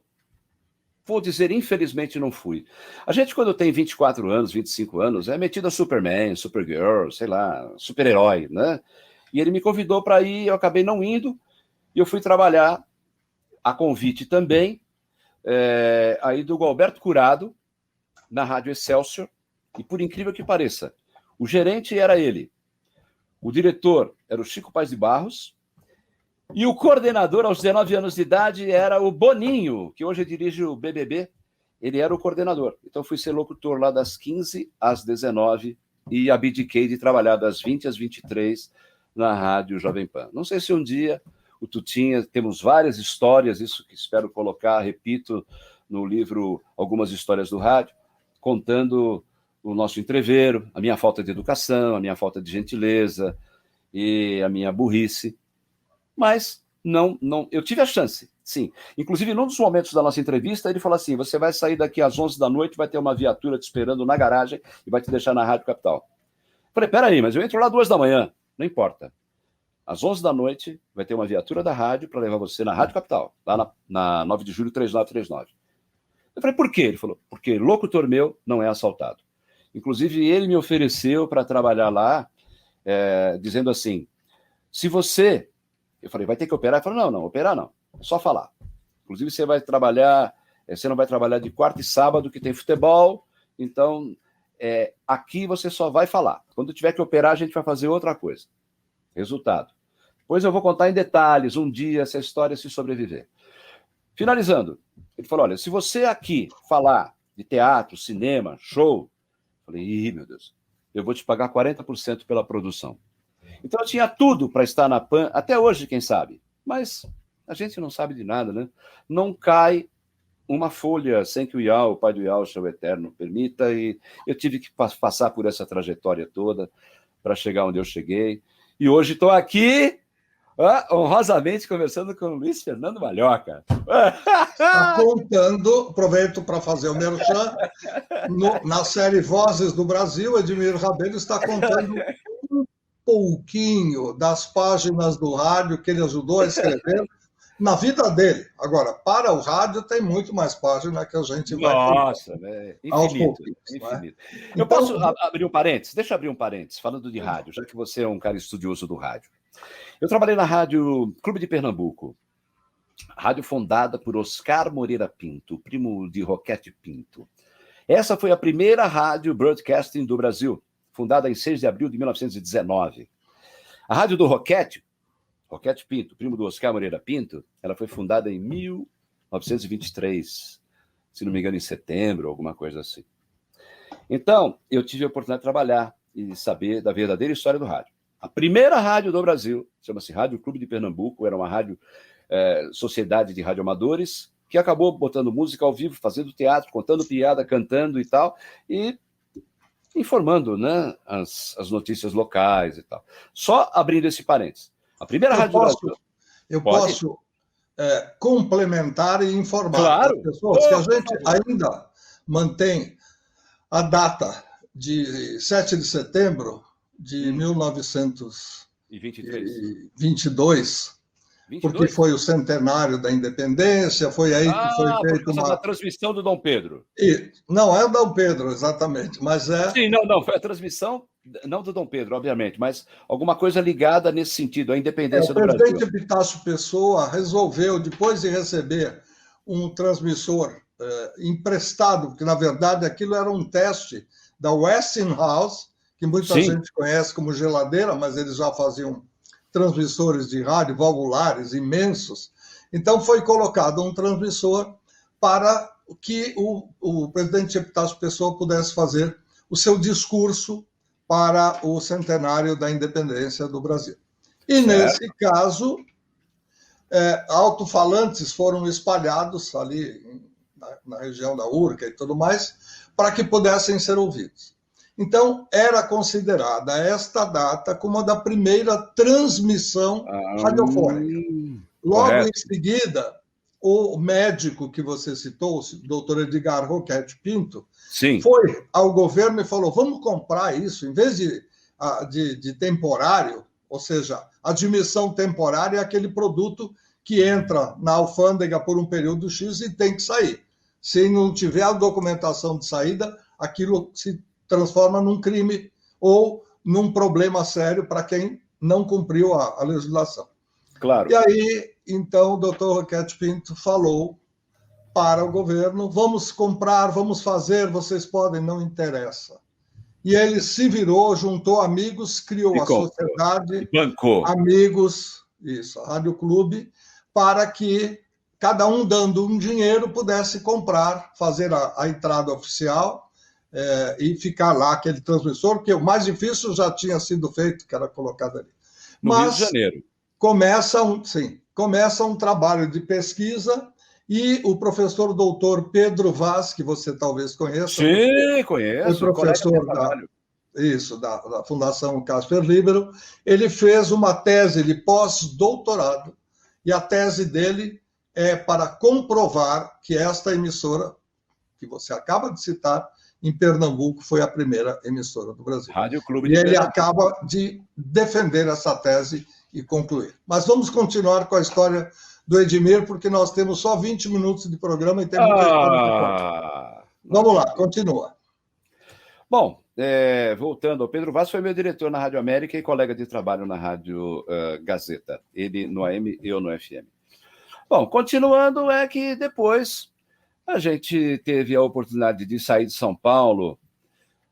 vou dizer, infelizmente não fui. A gente, quando tem 24 anos, 25 anos, é metido a Superman, Supergirl, sei lá, super-herói, né? E ele me convidou para ir, eu acabei não indo, e eu fui trabalhar, a convite também, aí do Gualberto Curado, na Rádio Excelsior, e por incrível que pareça, o gerente era ele. O diretor era o Chico Paz de Barros e o coordenador, aos 19 anos de idade, era o Boninho, que hoje dirige o BBB. Ele era o coordenador. Então, fui ser locutor lá das 15 às 19 e abdiquei de trabalhar das 20 às 23 na Rádio Jovem Pan. Não sei se um dia o Tutinha, temos várias histórias, isso que espero colocar, repito, no livro Algumas Histórias do Rádio, contando o nosso entreveiro, a minha falta de educação, a minha falta de gentileza e a minha burrice. Mas não, eu tive a chance, sim. Inclusive, num dos momentos da nossa entrevista, ele falou assim, você vai sair daqui às 11 da noite, vai ter uma viatura te esperando na garagem e vai te deixar na Rádio Capital. Falei, peraí, mas eu entro lá 2 da manhã. Não importa. Às 11 da noite, vai ter uma viatura da rádio para levar você na Rádio Capital, lá na 9 de julho, 3939. Eu falei, por quê? Ele falou, porque locutor meu não é assaltado. Inclusive, ele me ofereceu para trabalhar lá, dizendo assim, se você... Eu falei, vai ter que operar? Ele falou, não, operar não, é só falar. Inclusive, você vai trabalhar, você não vai trabalhar de quarta e sábado, que tem futebol, então, aqui você só vai falar. Quando tiver que operar, a gente vai fazer outra coisa. Resultado. Depois eu vou contar em detalhes, um dia, essa história, se sobreviver. Finalizando, ele falou, olha, se você aqui falar de teatro, cinema, show, falei, meu Deus, eu vou te pagar 40% pela produção. Então eu tinha tudo para estar na PAN, até hoje, quem sabe. Mas a gente não sabe de nada, né? Não cai uma folha sem que o Iau, o pai do Iau, o eterno, permita, e eu tive que passar por essa trajetória toda para chegar onde eu cheguei. E hoje estou aqui, honrosamente, conversando com o Luiz Fernando Malhoca. Está contando, aproveito para fazer o merchan, na série Vozes do Brasil, Edmir Rabelo está contando um pouquinho das páginas do rádio que ele ajudou a escrever na vida dele. Agora, para o rádio tem muito mais página que a gente vai... Nossa, né? Infinito, infinito. Né? Eu então, posso abrir um parênteses? Deixa eu abrir um parênteses, falando de rádio, já que você é um cara estudioso do rádio. Eu trabalhei na Rádio Clube de Pernambuco, rádio fundada por Oscar Moreira Pinto, primo de Roquete Pinto. Essa foi a primeira rádio broadcasting do Brasil, fundada em 6 de abril de 1919. A rádio do Roquete Pinto, primo do Oscar Moreira Pinto, ela foi fundada em 1923, se não me engano, em setembro, alguma coisa assim. Então, eu tive a oportunidade de trabalhar e saber da verdadeira história do rádio. A primeira rádio do Brasil, chama-se Rádio Clube de Pernambuco, era uma rádio sociedade de radioamadores, que acabou botando música ao vivo, fazendo teatro, contando piada, cantando e tal, e informando, né, as notícias locais e tal. Só abrindo esse parênteses. A primeira rádio do Brasil... Eu posso complementar e informar, claro, as pessoas que a gente ainda mantém a data de 7 de setembro de 1922, porque foi o centenário da independência, foi aí que foi feita uma... transmissão do Dom Pedro. Não é o Dom Pedro, exatamente, mas é... Sim, não, foi a transmissão, não do Dom Pedro, obviamente, mas alguma coisa ligada nesse sentido, a independência do Brasil. O presidente Epitácio Pessoa resolveu, depois de receber um transmissor emprestado, porque, na verdade, aquilo era um teste da Westinghouse, que muita gente conhece como geladeira, mas eles já faziam transmissores de rádio valvulares imensos. Então, foi colocado um transmissor para que o presidente Epitácio Pessoa pudesse fazer o seu discurso para o centenário da independência do Brasil. E, nesse caso, alto-falantes foram espalhados ali na região da Urca e tudo mais, para que pudessem ser ouvidos. Então, era considerada esta data como a da primeira transmissão radiofônica. Logo em seguida, o médico que você citou, o doutor Edgar Roquete Pinto, foi ao governo e falou: vamos comprar isso, em vez de temporário, ou seja, admissão temporária é aquele produto que entra na alfândega por um período X e tem que sair. Se não tiver a documentação de saída, aquilo se transforma num crime ou num problema sério para quem não cumpriu a legislação. Claro. E aí, então, o doutor Roquete Pinto falou para o governo: vamos comprar, vamos fazer, vocês podem, não interessa. E ele se virou, juntou amigos, criou a sociedade, amigos, a Rádio Clube, para que cada um dando um dinheiro pudesse comprar, fazer a entrada oficial e ficar lá aquele transmissor, que o mais difícil já tinha sido feito, que era colocado ali. No Rio de Janeiro. Começa um trabalho de pesquisa e o professor doutor Pedro Vaz, que você talvez conheça. Sim, conheço. Foi professor da Fundação Casper Libero. Ele fez uma tese de pós-doutorado e a tese dele é para comprovar que esta emissora, que você acaba de citar, em Pernambuco, foi a primeira emissora do Brasil. Rádio Clube de Pernambuco. Acaba de defender essa tese e concluir. Mas vamos continuar com a história do Edmir, porque nós temos só 20 minutos de programa e tem muita história para contar. Vamos lá, continua. Bom, voltando ao Pedro Vaz, foi meu diretor na Rádio América e colega de trabalho na Rádio Gazeta. Ele no AM e eu no FM. Bom, continuando, é que depois a gente teve a oportunidade de sair de São Paulo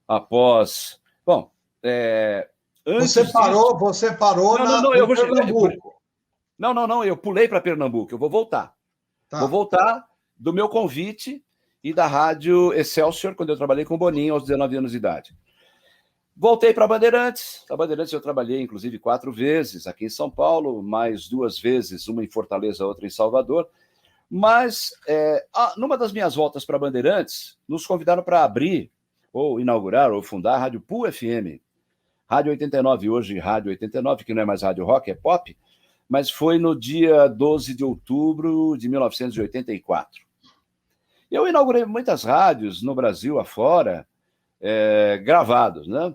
após... Bom, Você parou em Pernambuco. Não, eu pulei para Pernambuco, eu vou voltar. Tá. Vou voltar do meu convite e da Rádio Excelsior, quando eu trabalhei com o Boninho aos 19 anos de idade. Voltei para a Bandeirantes. A Bandeirantes eu trabalhei, inclusive, 4 vezes aqui em São Paulo, mais 2 vezes, uma em Fortaleza, outra em Salvador. Mas, numa das minhas voltas para a Bandeirantes, nos convidaram para abrir, ou inaugurar, ou fundar a Rádio Pool FM. Rádio 89, hoje Rádio 89, que não é mais Rádio Rock, é pop, mas foi no dia 12 de outubro de 1984. Eu inaugurei muitas rádios no Brasil afora, gravados, né?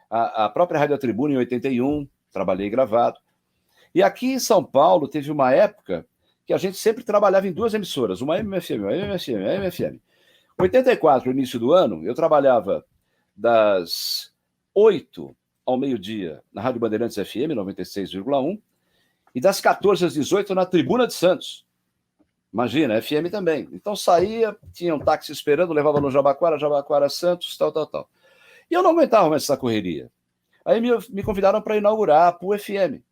A própria Rádio Tribuna, em 81, trabalhei gravado. E aqui em São Paulo teve uma época que a gente sempre trabalhava em duas emissoras, uma AM/FM, uma AM/FM, uma AM/FM. 84, início do ano, eu trabalhava das 8 ao meio-dia na Rádio Bandeirantes FM, 96,1, e das 14 às 18 na Tribuna de Santos. Imagina, FM também. Então saía, tinha um táxi esperando, levava no Jabaquara, Santos, tal. E eu não aguentava mais essa correria. Aí me convidaram para inaugurar a PU FM,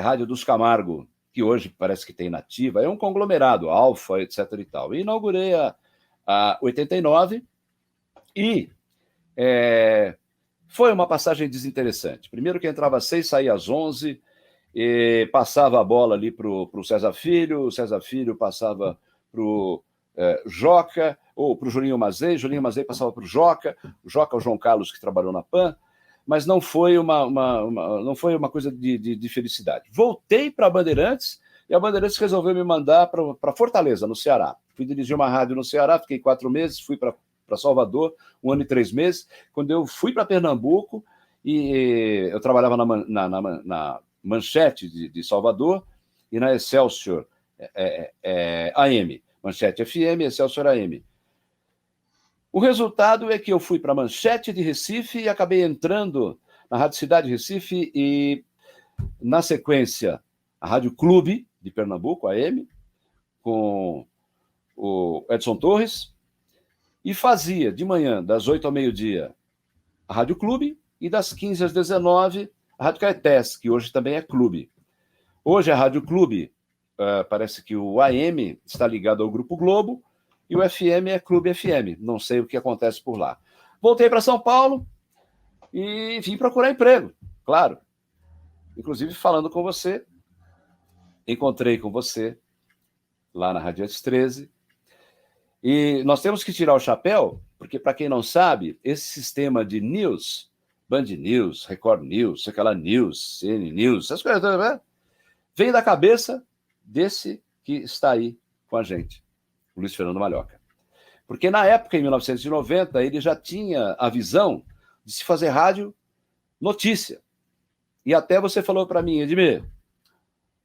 Rádio dos Camargo, que hoje parece que tem nativa, é um conglomerado, Alfa, etc. e tal. E inaugurei a 89 e foi uma passagem desinteressante. Primeiro que entrava às 6, saía às 11, e passava a bola ali para o César Filho passava para o Joca, ou para o Julinho Mazei passava para o Joca, o João Carlos, que trabalhou na PAN, mas não foi não foi uma coisa de felicidade. Voltei para a Bandeirantes, e a Bandeirantes resolveu me mandar para Fortaleza, no Ceará. Fui dirigir uma rádio no Ceará, fiquei 4 meses, fui para Salvador, 1 ano e 3 meses. Quando eu fui para Pernambuco, e eu trabalhava na Manchete de Salvador e na Excelsior AM. Manchete FM, Excelsior AM. O resultado é que eu fui para a Manchete de Recife e acabei entrando na Rádio Cidade de Recife e, na sequência, a Rádio Clube de Pernambuco, AM, com o Edson Torres, e fazia de manhã, das 8 ao meio-dia, a Rádio Clube, e das 15 às 19, a Rádio Caetés, que hoje também é Clube. Hoje a Rádio Clube, parece que o AM está ligado ao Grupo Globo, e o FM é Clube FM. Não sei o que acontece por lá. Voltei para São Paulo e vim procurar emprego, claro. Inclusive falando com você, encontrei com você lá na Radiantes 13. E nós temos que tirar o chapéu, porque, para quem não sabe, esse sistema de news, Band News, Record News, aquela News, CN News, essas coisas, né? Vem da cabeça desse que está aí com a gente, o Luiz Fernando Malhoca. Porque na época, em 1990, ele já tinha a visão de se fazer rádio notícia. E até você falou para mim, Edmir,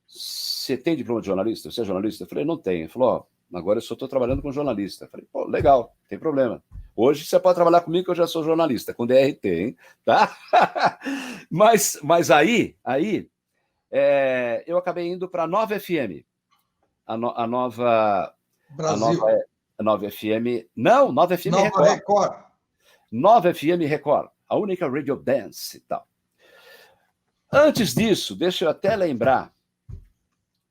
você tem diploma de jornalista? Você é jornalista? Eu falei, não tenho. Ele falou, agora eu só estou trabalhando com jornalista. Eu falei, pô, legal, não tem problema. Hoje você pode trabalhar comigo que eu já sou jornalista, com DRT, hein? Tá? mas aí eu acabei indo para a Nova FM. A Nova... Brasil. A Nova FM... Não, Nova FM Nova Record. Nova FM Record, a única radio dance e tal. Antes disso, deixa eu até lembrar,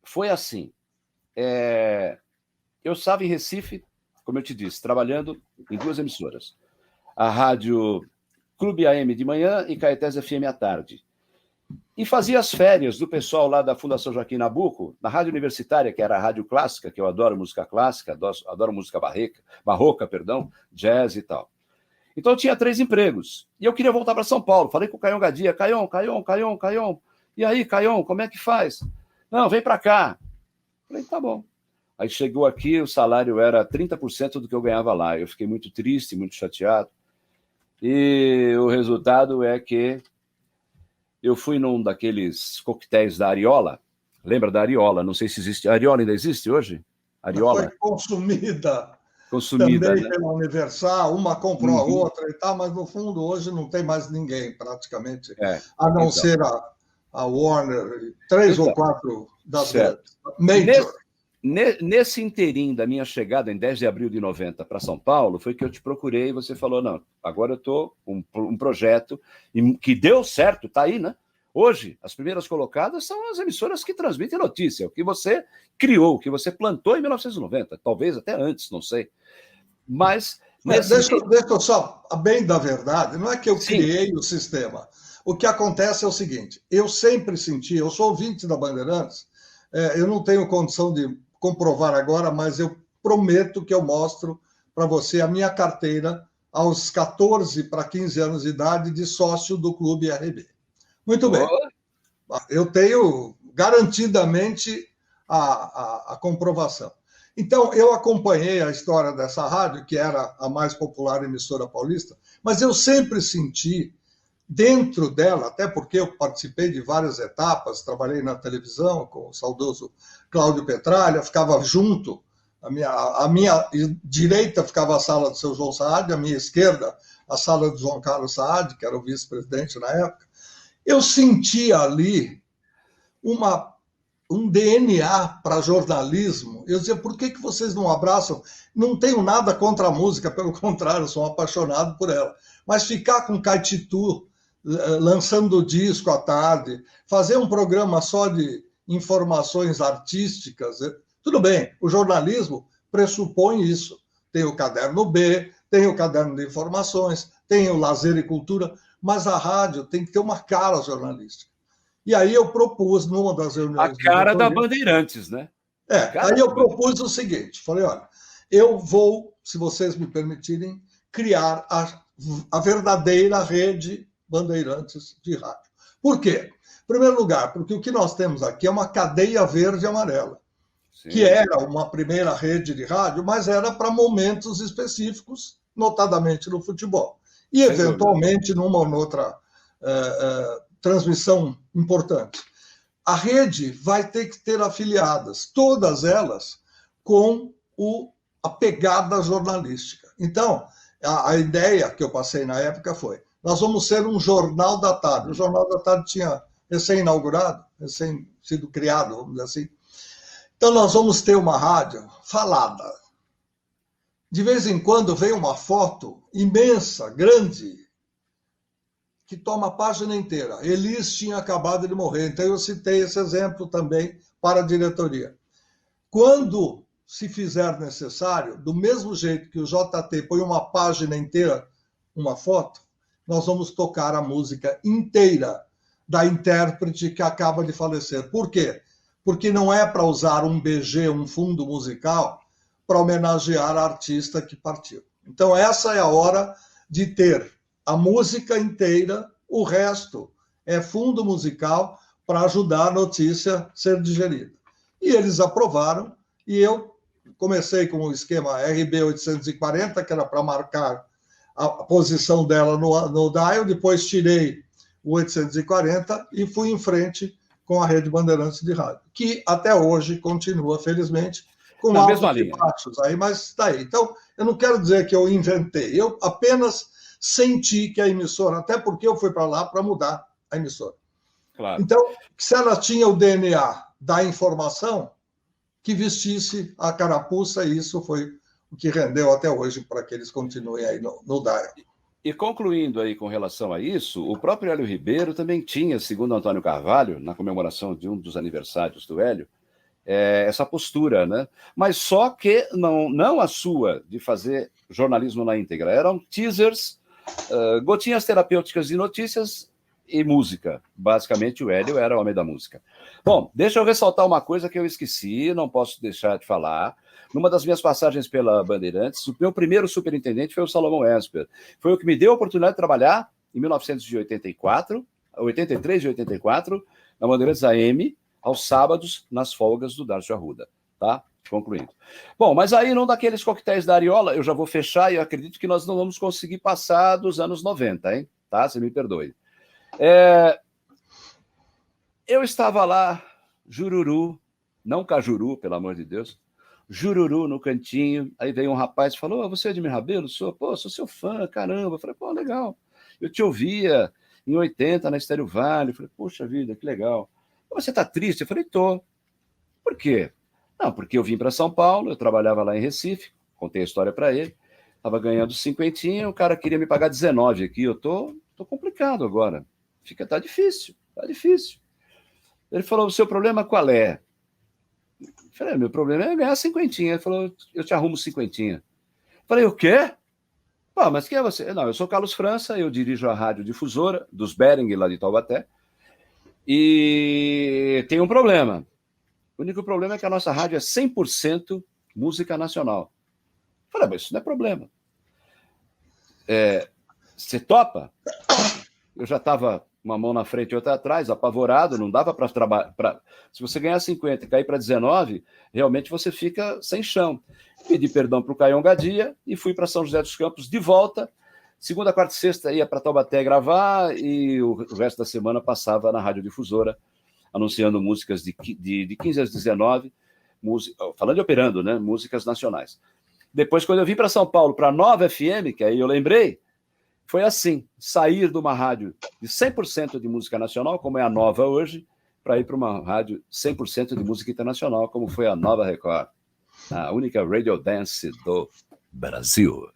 foi assim, eu estava em Recife, como eu te disse, trabalhando em 2 emissoras, a Rádio Clube AM de manhã e Caetés FM à tarde. E fazia as férias do pessoal lá da Fundação Joaquim Nabuco, na Rádio Universitária, que era a Rádio Clássica, que eu adoro música clássica, adoro música barroca, jazz e tal. Então eu tinha 3 empregos. E eu queria voltar para São Paulo. Falei com o Caion Gadia, Caion. E aí, Caion, como é que faz? Não, vem para cá. Falei, tá bom. Aí chegou aqui, o salário era 30% do que eu ganhava lá. Eu fiquei muito triste, muito chateado. E o resultado é que eu fui num daqueles coquetéis da Ariola. Lembra da Ariola? Não sei se existe. A Ariola ainda existe hoje? Ariola? Foi consumida também, né? Pela Universal, uma comprou a outra e tal, mas no fundo hoje não tem mais ninguém, praticamente, a não ser a Warner, 3 ou 4 das grandes. Major. Nesse inteirinho da minha chegada em 10 de abril de 90 para São Paulo, foi que eu te procurei e você falou, não, agora eu estou com um projeto que deu certo, está aí, né? Hoje, as primeiras colocadas são as emissoras que transmitem notícia, o que você criou, o que você plantou em 1990, talvez até antes, não sei. Mas... Deixa eu só, bem da verdade, não é que eu criei o sistema. O que acontece é o seguinte, eu sempre senti, eu sou ouvinte da Bandeirantes, eu não tenho condição de comprovar agora, mas eu prometo que eu mostro para você a minha carteira aos 14 para 15 anos de idade de sócio do Clube RB. Muito bem. Eu tenho garantidamente a comprovação. Então, eu acompanhei a história dessa rádio, que era a mais popular emissora paulista, mas eu sempre senti dentro dela, até porque eu participei de várias etapas, trabalhei na televisão com o saudoso Cláudio Petralha, ficava junto, a minha direita ficava a sala do seu João Saad, a minha esquerda a sala do João Carlos Saad, que era o vice-presidente na época. Eu sentia ali um DNA para jornalismo. Eu dizia, por que vocês não abraçam? Não tenho nada contra a música, pelo contrário, sou apaixonado por ela. Mas ficar com Caetitu lançando disco à tarde, fazer um programa só de informações artísticas, tudo bem, o jornalismo pressupõe isso. Tem o caderno B, tem o caderno de informações, tem o lazer e cultura, mas a rádio tem que ter uma cara jornalística. E aí eu propus, numa das reuniões... A cara da Bandeirantes, né? Aí eu propus o seguinte, falei, olha, eu vou, se vocês me permitirem, criar a verdadeira rede Bandeirantes de rádio. Por quê? Em primeiro lugar, porque o que nós temos aqui é uma cadeia verde e amarela, sim, que era uma primeira rede de rádio, mas era para momentos específicos, notadamente no futebol. E, eventualmente, numa ou noutra transmissão importante. A rede vai ter que ter afiliadas, todas elas com a pegada jornalística. Então, a ideia que eu passei na época foi, nós vamos ser um jornal da tarde. O Jornal da Tarde tinha recém-inaugurado, recém sido criado, vamos dizer assim. Então, nós vamos ter uma rádio falada. De vez em quando vem uma foto imensa, grande, que toma a página inteira. Elis tinha acabado de morrer, então eu citei esse exemplo também para a diretoria. Quando se fizer necessário, do mesmo jeito que o JT põe uma página inteira, uma foto, nós vamos tocar a música inteira da intérprete que acaba de falecer. Por quê? Porque não é para usar um BG, um fundo musical, para homenagear a artista que partiu. Então, essa é a hora de ter a música inteira, o resto é fundo musical para ajudar a notícia a ser digerida. E eles aprovaram, e eu comecei com o esquema RB 840, que era para marcar a posição dela no dial, depois tirei o 840 e fui em frente com a Rede Bandeirantes de Rádio, que até hoje continua, felizmente, com altos e baixos aí, mas está aí. Então, eu não quero dizer que eu inventei, eu apenas senti que a emissora, até porque eu fui para lá para mudar a emissora. Claro. Então, se ela tinha o DNA da informação, que vestisse a carapuça, e isso foi o que rendeu até hoje para que eles continuem aí no dial. E concluindo aí com relação a isso, o próprio Hélio Ribeiro também tinha, segundo Antônio Carvalho, na comemoração de um dos aniversários do Hélio, essa postura, né? Mas só que não a sua, de fazer jornalismo na íntegra. Eram teasers, gotinhas terapêuticas de notícias e música. Basicamente, o Hélio era o homem da música. Bom, deixa eu ressaltar uma coisa que eu esqueci, não posso deixar de falar. Numa das minhas passagens pela Bandeirantes, o meu primeiro superintendente foi o Salomão Esper. Foi o que me deu a oportunidade de trabalhar em 1984, 83 e 84, na Bandeirantes AM, aos sábados, nas folgas do Darcio Arruda, tá? Concluindo. Bom, mas aí, num daqueles coquetéis da Ariola, eu já vou fechar e eu acredito que nós não vamos conseguir passar dos anos 90, hein? Tá? Você me perdoe. Eu estava lá, jururu, não cajuru, pelo amor de Deus, jururu no cantinho, aí veio um rapaz e falou, você é Edmir Rabelo? Sou seu fã, caramba. Eu falei, pô, legal. Eu te ouvia em 80 na Estéreo Vale. Eu falei, poxa vida, que legal. Você tá triste? Eu falei, tô. Por quê? Não, porque eu vim para São Paulo, eu trabalhava lá em Recife, contei a história para ele, estava ganhando 50, o cara queria me pagar 19 aqui, eu tô complicado agora. Tá difícil. Ele falou, o seu problema qual é? Eu falei, meu problema é ganhar 50. Ele falou, eu te arrumo 50. Eu falei, o quê? Pô, mas quem é você? Não, eu sou Carlos França, eu dirijo a rádio difusora dos Bering, lá de Taubaté, e tem um problema. O único problema é que a nossa rádio é 100% música nacional. Eu falei, mas isso não é problema. Você topa? Eu já estava uma mão na frente e outra atrás, apavorado, não dava para trabalhar. Se você ganhar 50 e cair para 19, realmente você fica sem chão. Pedi perdão para o Caião Gadia e fui para São José dos Campos de volta. Segunda, quarta e sexta ia para Taubaté gravar e o resto da semana passava na radiodifusora, anunciando músicas de 15 às 19, falando e operando, né? Músicas nacionais. Depois, quando eu vim para São Paulo, para a Nova FM, que aí eu lembrei, foi assim, sair de uma rádio de 100% de música nacional, como é a Nova hoje, para ir para uma rádio 100% de música internacional, como foi a Nova Record, a única radio dance do Brasil.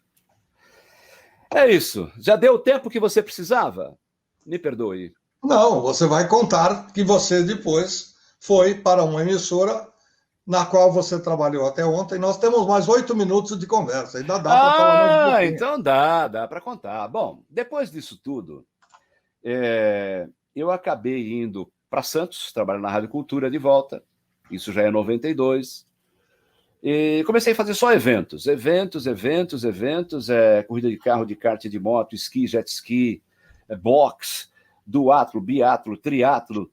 É isso. Já deu o tempo que você precisava? Me perdoe. Não, você vai contar que você depois foi para uma emissora na qual você trabalhou até ontem. Nós temos mais 8 minutos de conversa. Ainda dá para falar mais um pouquinho. Então dá para contar. Bom, depois disso tudo, eu acabei indo para Santos, trabalhar na Rádio Cultura de volta. Isso já é 92. E comecei a fazer só eventos, corrida de carro, de kart, de moto, esqui, jet ski, boxe, duatlo, biatlo, triatlo.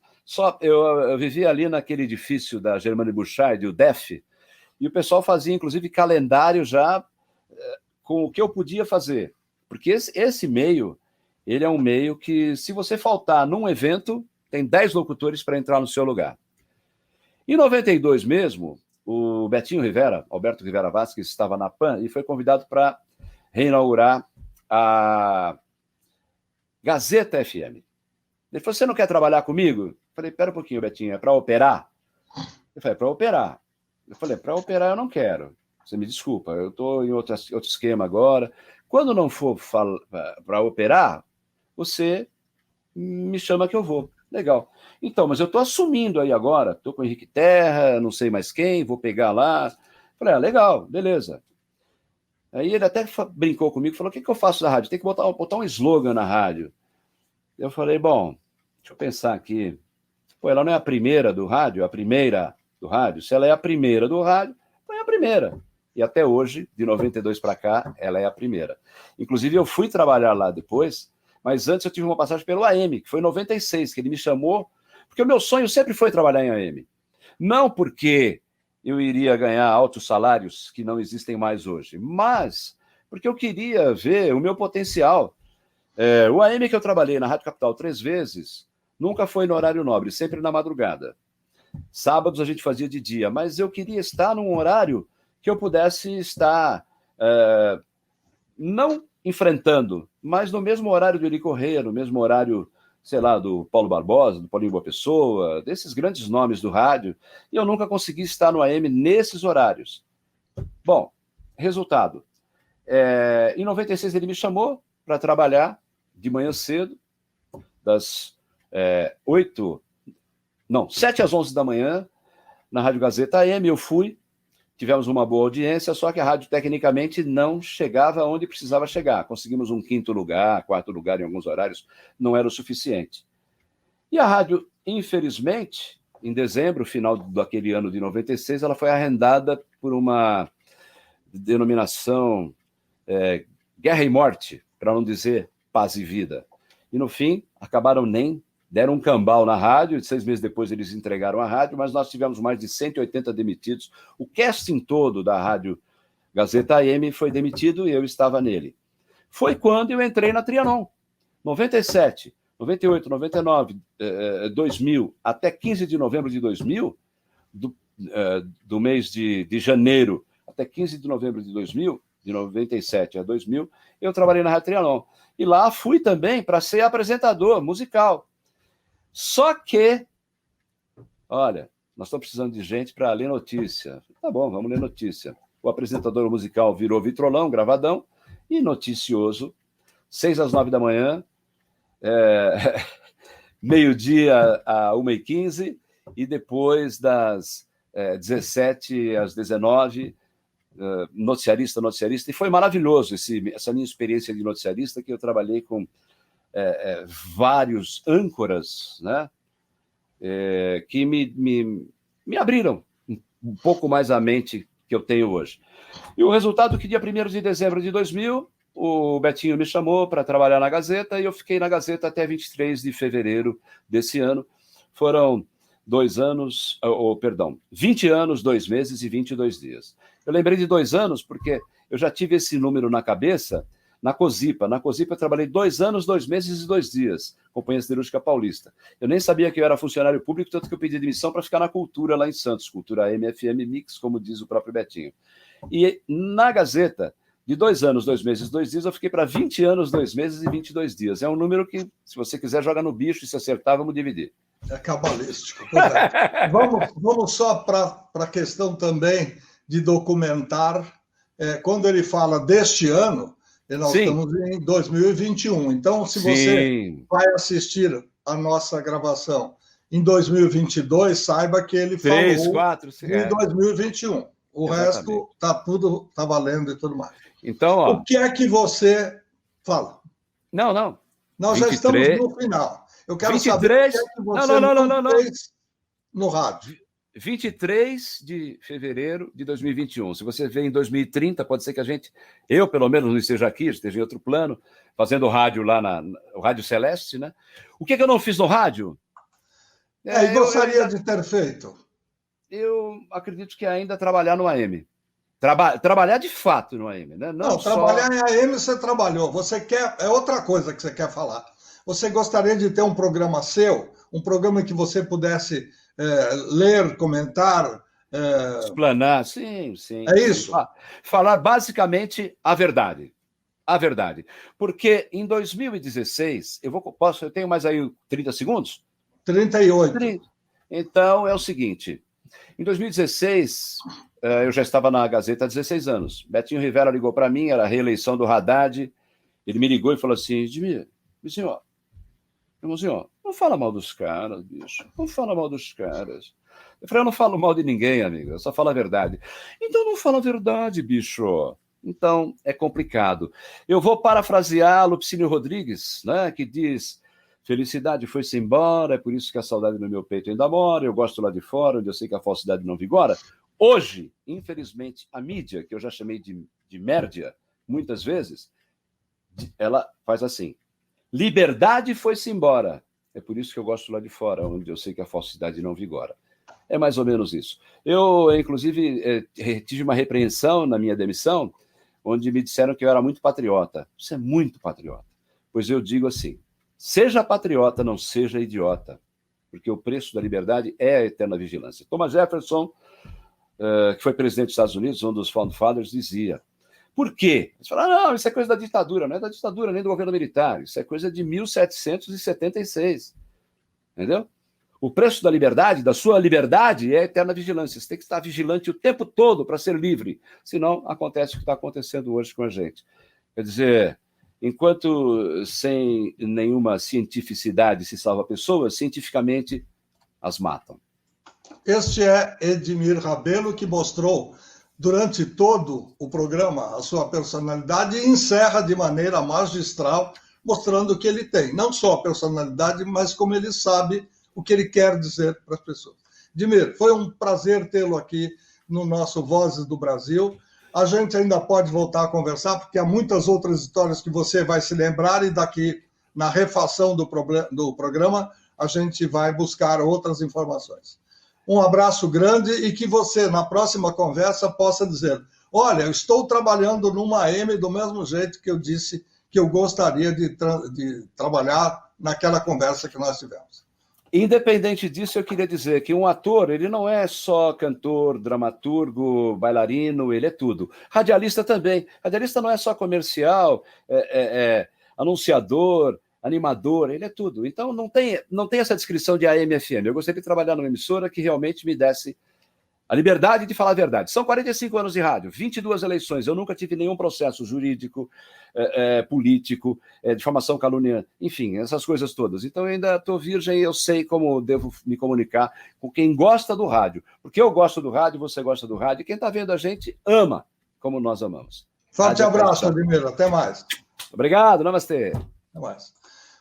Eu vivia ali naquele edifício da Germane Burchard, o DEF, e o pessoal fazia, inclusive, calendário já com o que eu podia fazer. Porque esse meio, ele é um meio que, se você faltar num evento, tem 10 locutores para entrar no seu lugar. Em 92 mesmo, o Betinho Rivera, Alberto Rivera Vasquez, estava na PAN e foi convidado para reinaugurar a Gazeta FM. Ele falou, você não quer trabalhar comigo? Eu falei, pera um pouquinho, Betinho, é para operar? Eu falei, é para operar. Eu falei, para operar eu não quero. Você me desculpa, eu estou em outro esquema agora. Quando não for para operar, você me chama que eu vou. Legal. Então, mas eu estou assumindo aí agora, estou com o Henrique Terra, não sei mais quem, vou pegar lá. Falei, legal, beleza. Aí ele até brincou comigo, falou, o que eu faço na rádio? Tem que botar um slogan na rádio. Eu falei, bom, deixa eu pensar aqui. Pô, ela não é a primeira do rádio, a primeira do rádio? Se ela é a primeira do rádio, põe a primeira. E até hoje, de 92 para cá, ela é a primeira. Inclusive, eu fui trabalhar lá depois, mas antes eu tive uma passagem pelo AM, que foi em 96, que ele me chamou, porque o meu sonho sempre foi trabalhar em AM. Não porque eu iria ganhar altos salários que não existem mais hoje, mas porque eu queria ver o meu potencial. O AM que eu trabalhei na Rádio Capital 3 vezes, nunca foi no horário nobre, sempre na madrugada. Sábados a gente fazia de dia, mas eu queria estar num horário que eu pudesse estar não enfrentando, mas no mesmo horário do Eli Corrêa, no mesmo horário, sei lá, do Paulo Barbosa, do Paulinho Boa Pessoa, desses grandes nomes do rádio, e eu nunca consegui estar no AM nesses horários. Bom, resultado. Em 96 ele me chamou para trabalhar de manhã cedo, das 7 às 11 da manhã, na Rádio Gazeta AM, eu fui, tivemos uma boa audiência, só que a rádio tecnicamente não chegava onde precisava chegar. Conseguimos um 5º lugar, 4º lugar em alguns horários, não era o suficiente. E a rádio, infelizmente, em dezembro, final daquele ano de 96, ela foi arrendada por uma denominação Guerra e Morte, para não dizer Paz e Vida. E no fim, deram um cambal na rádio, e 6 meses depois eles entregaram a rádio, mas nós tivemos mais de 180 demitidos. O casting todo da Rádio Gazeta AM foi demitido e eu estava nele. Foi quando eu entrei na Trianon. 97, 98, 99, 2000, até 15 de novembro de 2000, do mês de janeiro até 15 de novembro de 2000, de 97 a 2000, eu trabalhei na Rádio Trianon. E lá fui também para ser apresentador musical. Só que, olha, nós estamos precisando de gente para ler notícia. Tá bom, vamos ler notícia. O apresentador musical virou vitrolão, gravadão, e noticioso, 6 às 9 da manhã, meio-dia a 1h15, e depois das 17 às 19, noticiarista, e foi maravilhoso essa minha experiência de noticiarista, que eu trabalhei com vários âncoras, né, que me abriram um pouco mais a mente que eu tenho hoje. E o resultado que dia 1º de dezembro de 2000, o Betinho me chamou para trabalhar na Gazeta, e eu fiquei na Gazeta até 23 de fevereiro desse ano. Foram 20 anos, 2 meses e 22 dias. Eu lembrei de 2 anos porque eu já tive esse número na cabeça na Cosipa. Na Cosipa eu trabalhei 2 anos, 2 meses e 2 dias, Companhia Siderúrgica Paulista. Eu nem sabia que eu era funcionário público, tanto que eu pedi demissão para ficar na Cultura lá em Santos, Cultura AM/FM Mix, como diz o próprio Betinho. E na Gazeta, de 2 anos, 2 meses, 2 dias, eu fiquei para 20 anos, 2 meses e 22 dias. É um número que, se você quiser, joga no bicho, e se acertar, vamos dividir. É cabalístico. Vamos só para a questão também de documentar. Quando ele fala deste ano, nós estamos em 2021. Então, se você vai assistir a nossa gravação em 2022, saiba que ele falou em 2021. O resto está valendo e tudo mais. Então, ó, o que é que você fala? Não. Nós 23, já estamos no final. Eu quero 23, saber o que é que você não fez no rádio. 23 de fevereiro de 2021. Se você vê em 2030, pode ser que eu pelo menos não esteja aqui, esteja em outro plano, fazendo rádio lá o Rádio Celeste, né? O que eu não fiz no rádio? E gostaria de ter feito? Eu acredito que ainda trabalhar no AM. Trabalhar de fato no AM, né? Não, trabalhar em AM você trabalhou. Você quer. É outra coisa que você quer falar. Você gostaria de ter um programa seu, um programa em que você pudesse ler, comentar. Explanar, sim. É isso? Falar basicamente a verdade. A verdade. Porque em 2016, eu tenho mais aí 30 segundos? 38. Então é o seguinte. Em 2016, eu já estava na Gazeta há 16 anos. Betinho Rivera ligou para mim, era a reeleição do Haddad. Ele me ligou e falou assim: Edmir, irmãozinho, não fala mal dos caras, bicho. Não fala mal dos caras. Eu falei: eu não falo mal de ninguém, amigo. Eu só falo a verdade. Então não fala a verdade, bicho. Então é complicado. Eu vou parafrasear Lupicínio Rodrigues, né, que diz: felicidade foi-se embora, é por isso que a saudade no meu peito ainda mora, eu gosto lá de fora, onde eu sei que a falsidade não vigora. Hoje, infelizmente, a mídia, que eu já chamei de mérdia, muitas vezes, ela faz assim: liberdade foi-se embora, é por isso que eu gosto lá de fora, onde eu sei que a falsidade não vigora. É mais ou menos isso. Eu, inclusive, tive uma repreensão na minha demissão, onde me disseram que eu era muito patriota. Você é muito patriota. Pois eu digo assim: seja patriota, não seja idiota, porque o preço da liberdade é a eterna vigilância. Thomas Jefferson, que foi presidente dos Estados Unidos, um dos Founding Fathers, dizia. Por quê? Eles falaram: não, isso é coisa da ditadura. Não é da ditadura nem do governo militar, isso é coisa de 1776. Entendeu? O preço da liberdade, da sua liberdade, é a eterna vigilância. Você tem que estar vigilante o tempo todo para ser livre, senão acontece o que está acontecendo hoje com a gente. Quer dizer, enquanto sem nenhuma cientificidade se salva pessoas, cientificamente as matam. Este é Edmir Rabelo, que mostrou durante todo o programa a sua personalidade e encerra de maneira magistral, mostrando que ele tem não só a personalidade, mas como ele sabe o que ele quer dizer para as pessoas. Edmir, foi um prazer tê-lo aqui no nosso Vozes do Brasil. A gente ainda pode voltar a conversar, porque há muitas outras histórias que você vai se lembrar, e daqui, na refação do programa, a gente vai buscar outras informações. Um abraço grande e que você, na próxima conversa, possa dizer: olha, eu estou trabalhando numa AM do mesmo jeito que eu disse que eu gostaria de trabalhar naquela conversa que nós tivemos. Independente disso, eu queria dizer que um ator, ele não é só cantor, dramaturgo, bailarino, ele é tudo. Radialista também. Radialista não é só comercial, anunciador, animador, ele é tudo. Então, não tem essa descrição de AM, FM. Eu gostaria de trabalhar numa emissora que realmente me desse a liberdade de falar a verdade. São 45 anos de rádio, 22 eleições. Eu nunca tive nenhum processo jurídico, político, difamação, calúnia, enfim, essas coisas todas. Então, eu ainda estou virgem e eu sei como devo me comunicar com quem gosta do rádio. Porque eu gosto do rádio, você gosta do rádio, e quem está vendo a gente ama como nós amamos. Forte abraço, Edmir. Até mais. Obrigado, namastê. Até mais.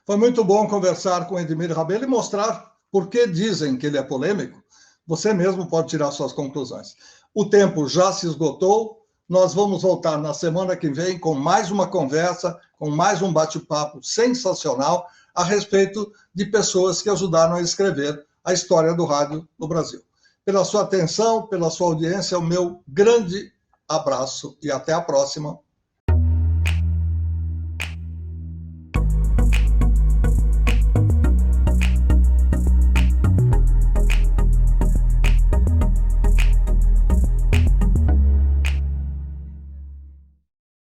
Foi muito bom conversar com Edmir Rabelo e mostrar por que dizem que ele é polêmico. Você mesmo pode tirar suas conclusões. O tempo já se esgotou. Nós vamos voltar na semana que vem com mais uma conversa, com mais um bate-papo sensacional a respeito de pessoas que ajudaram a escrever a história do rádio no Brasil. Pela sua atenção, pela sua audiência, o meu grande abraço e até a próxima.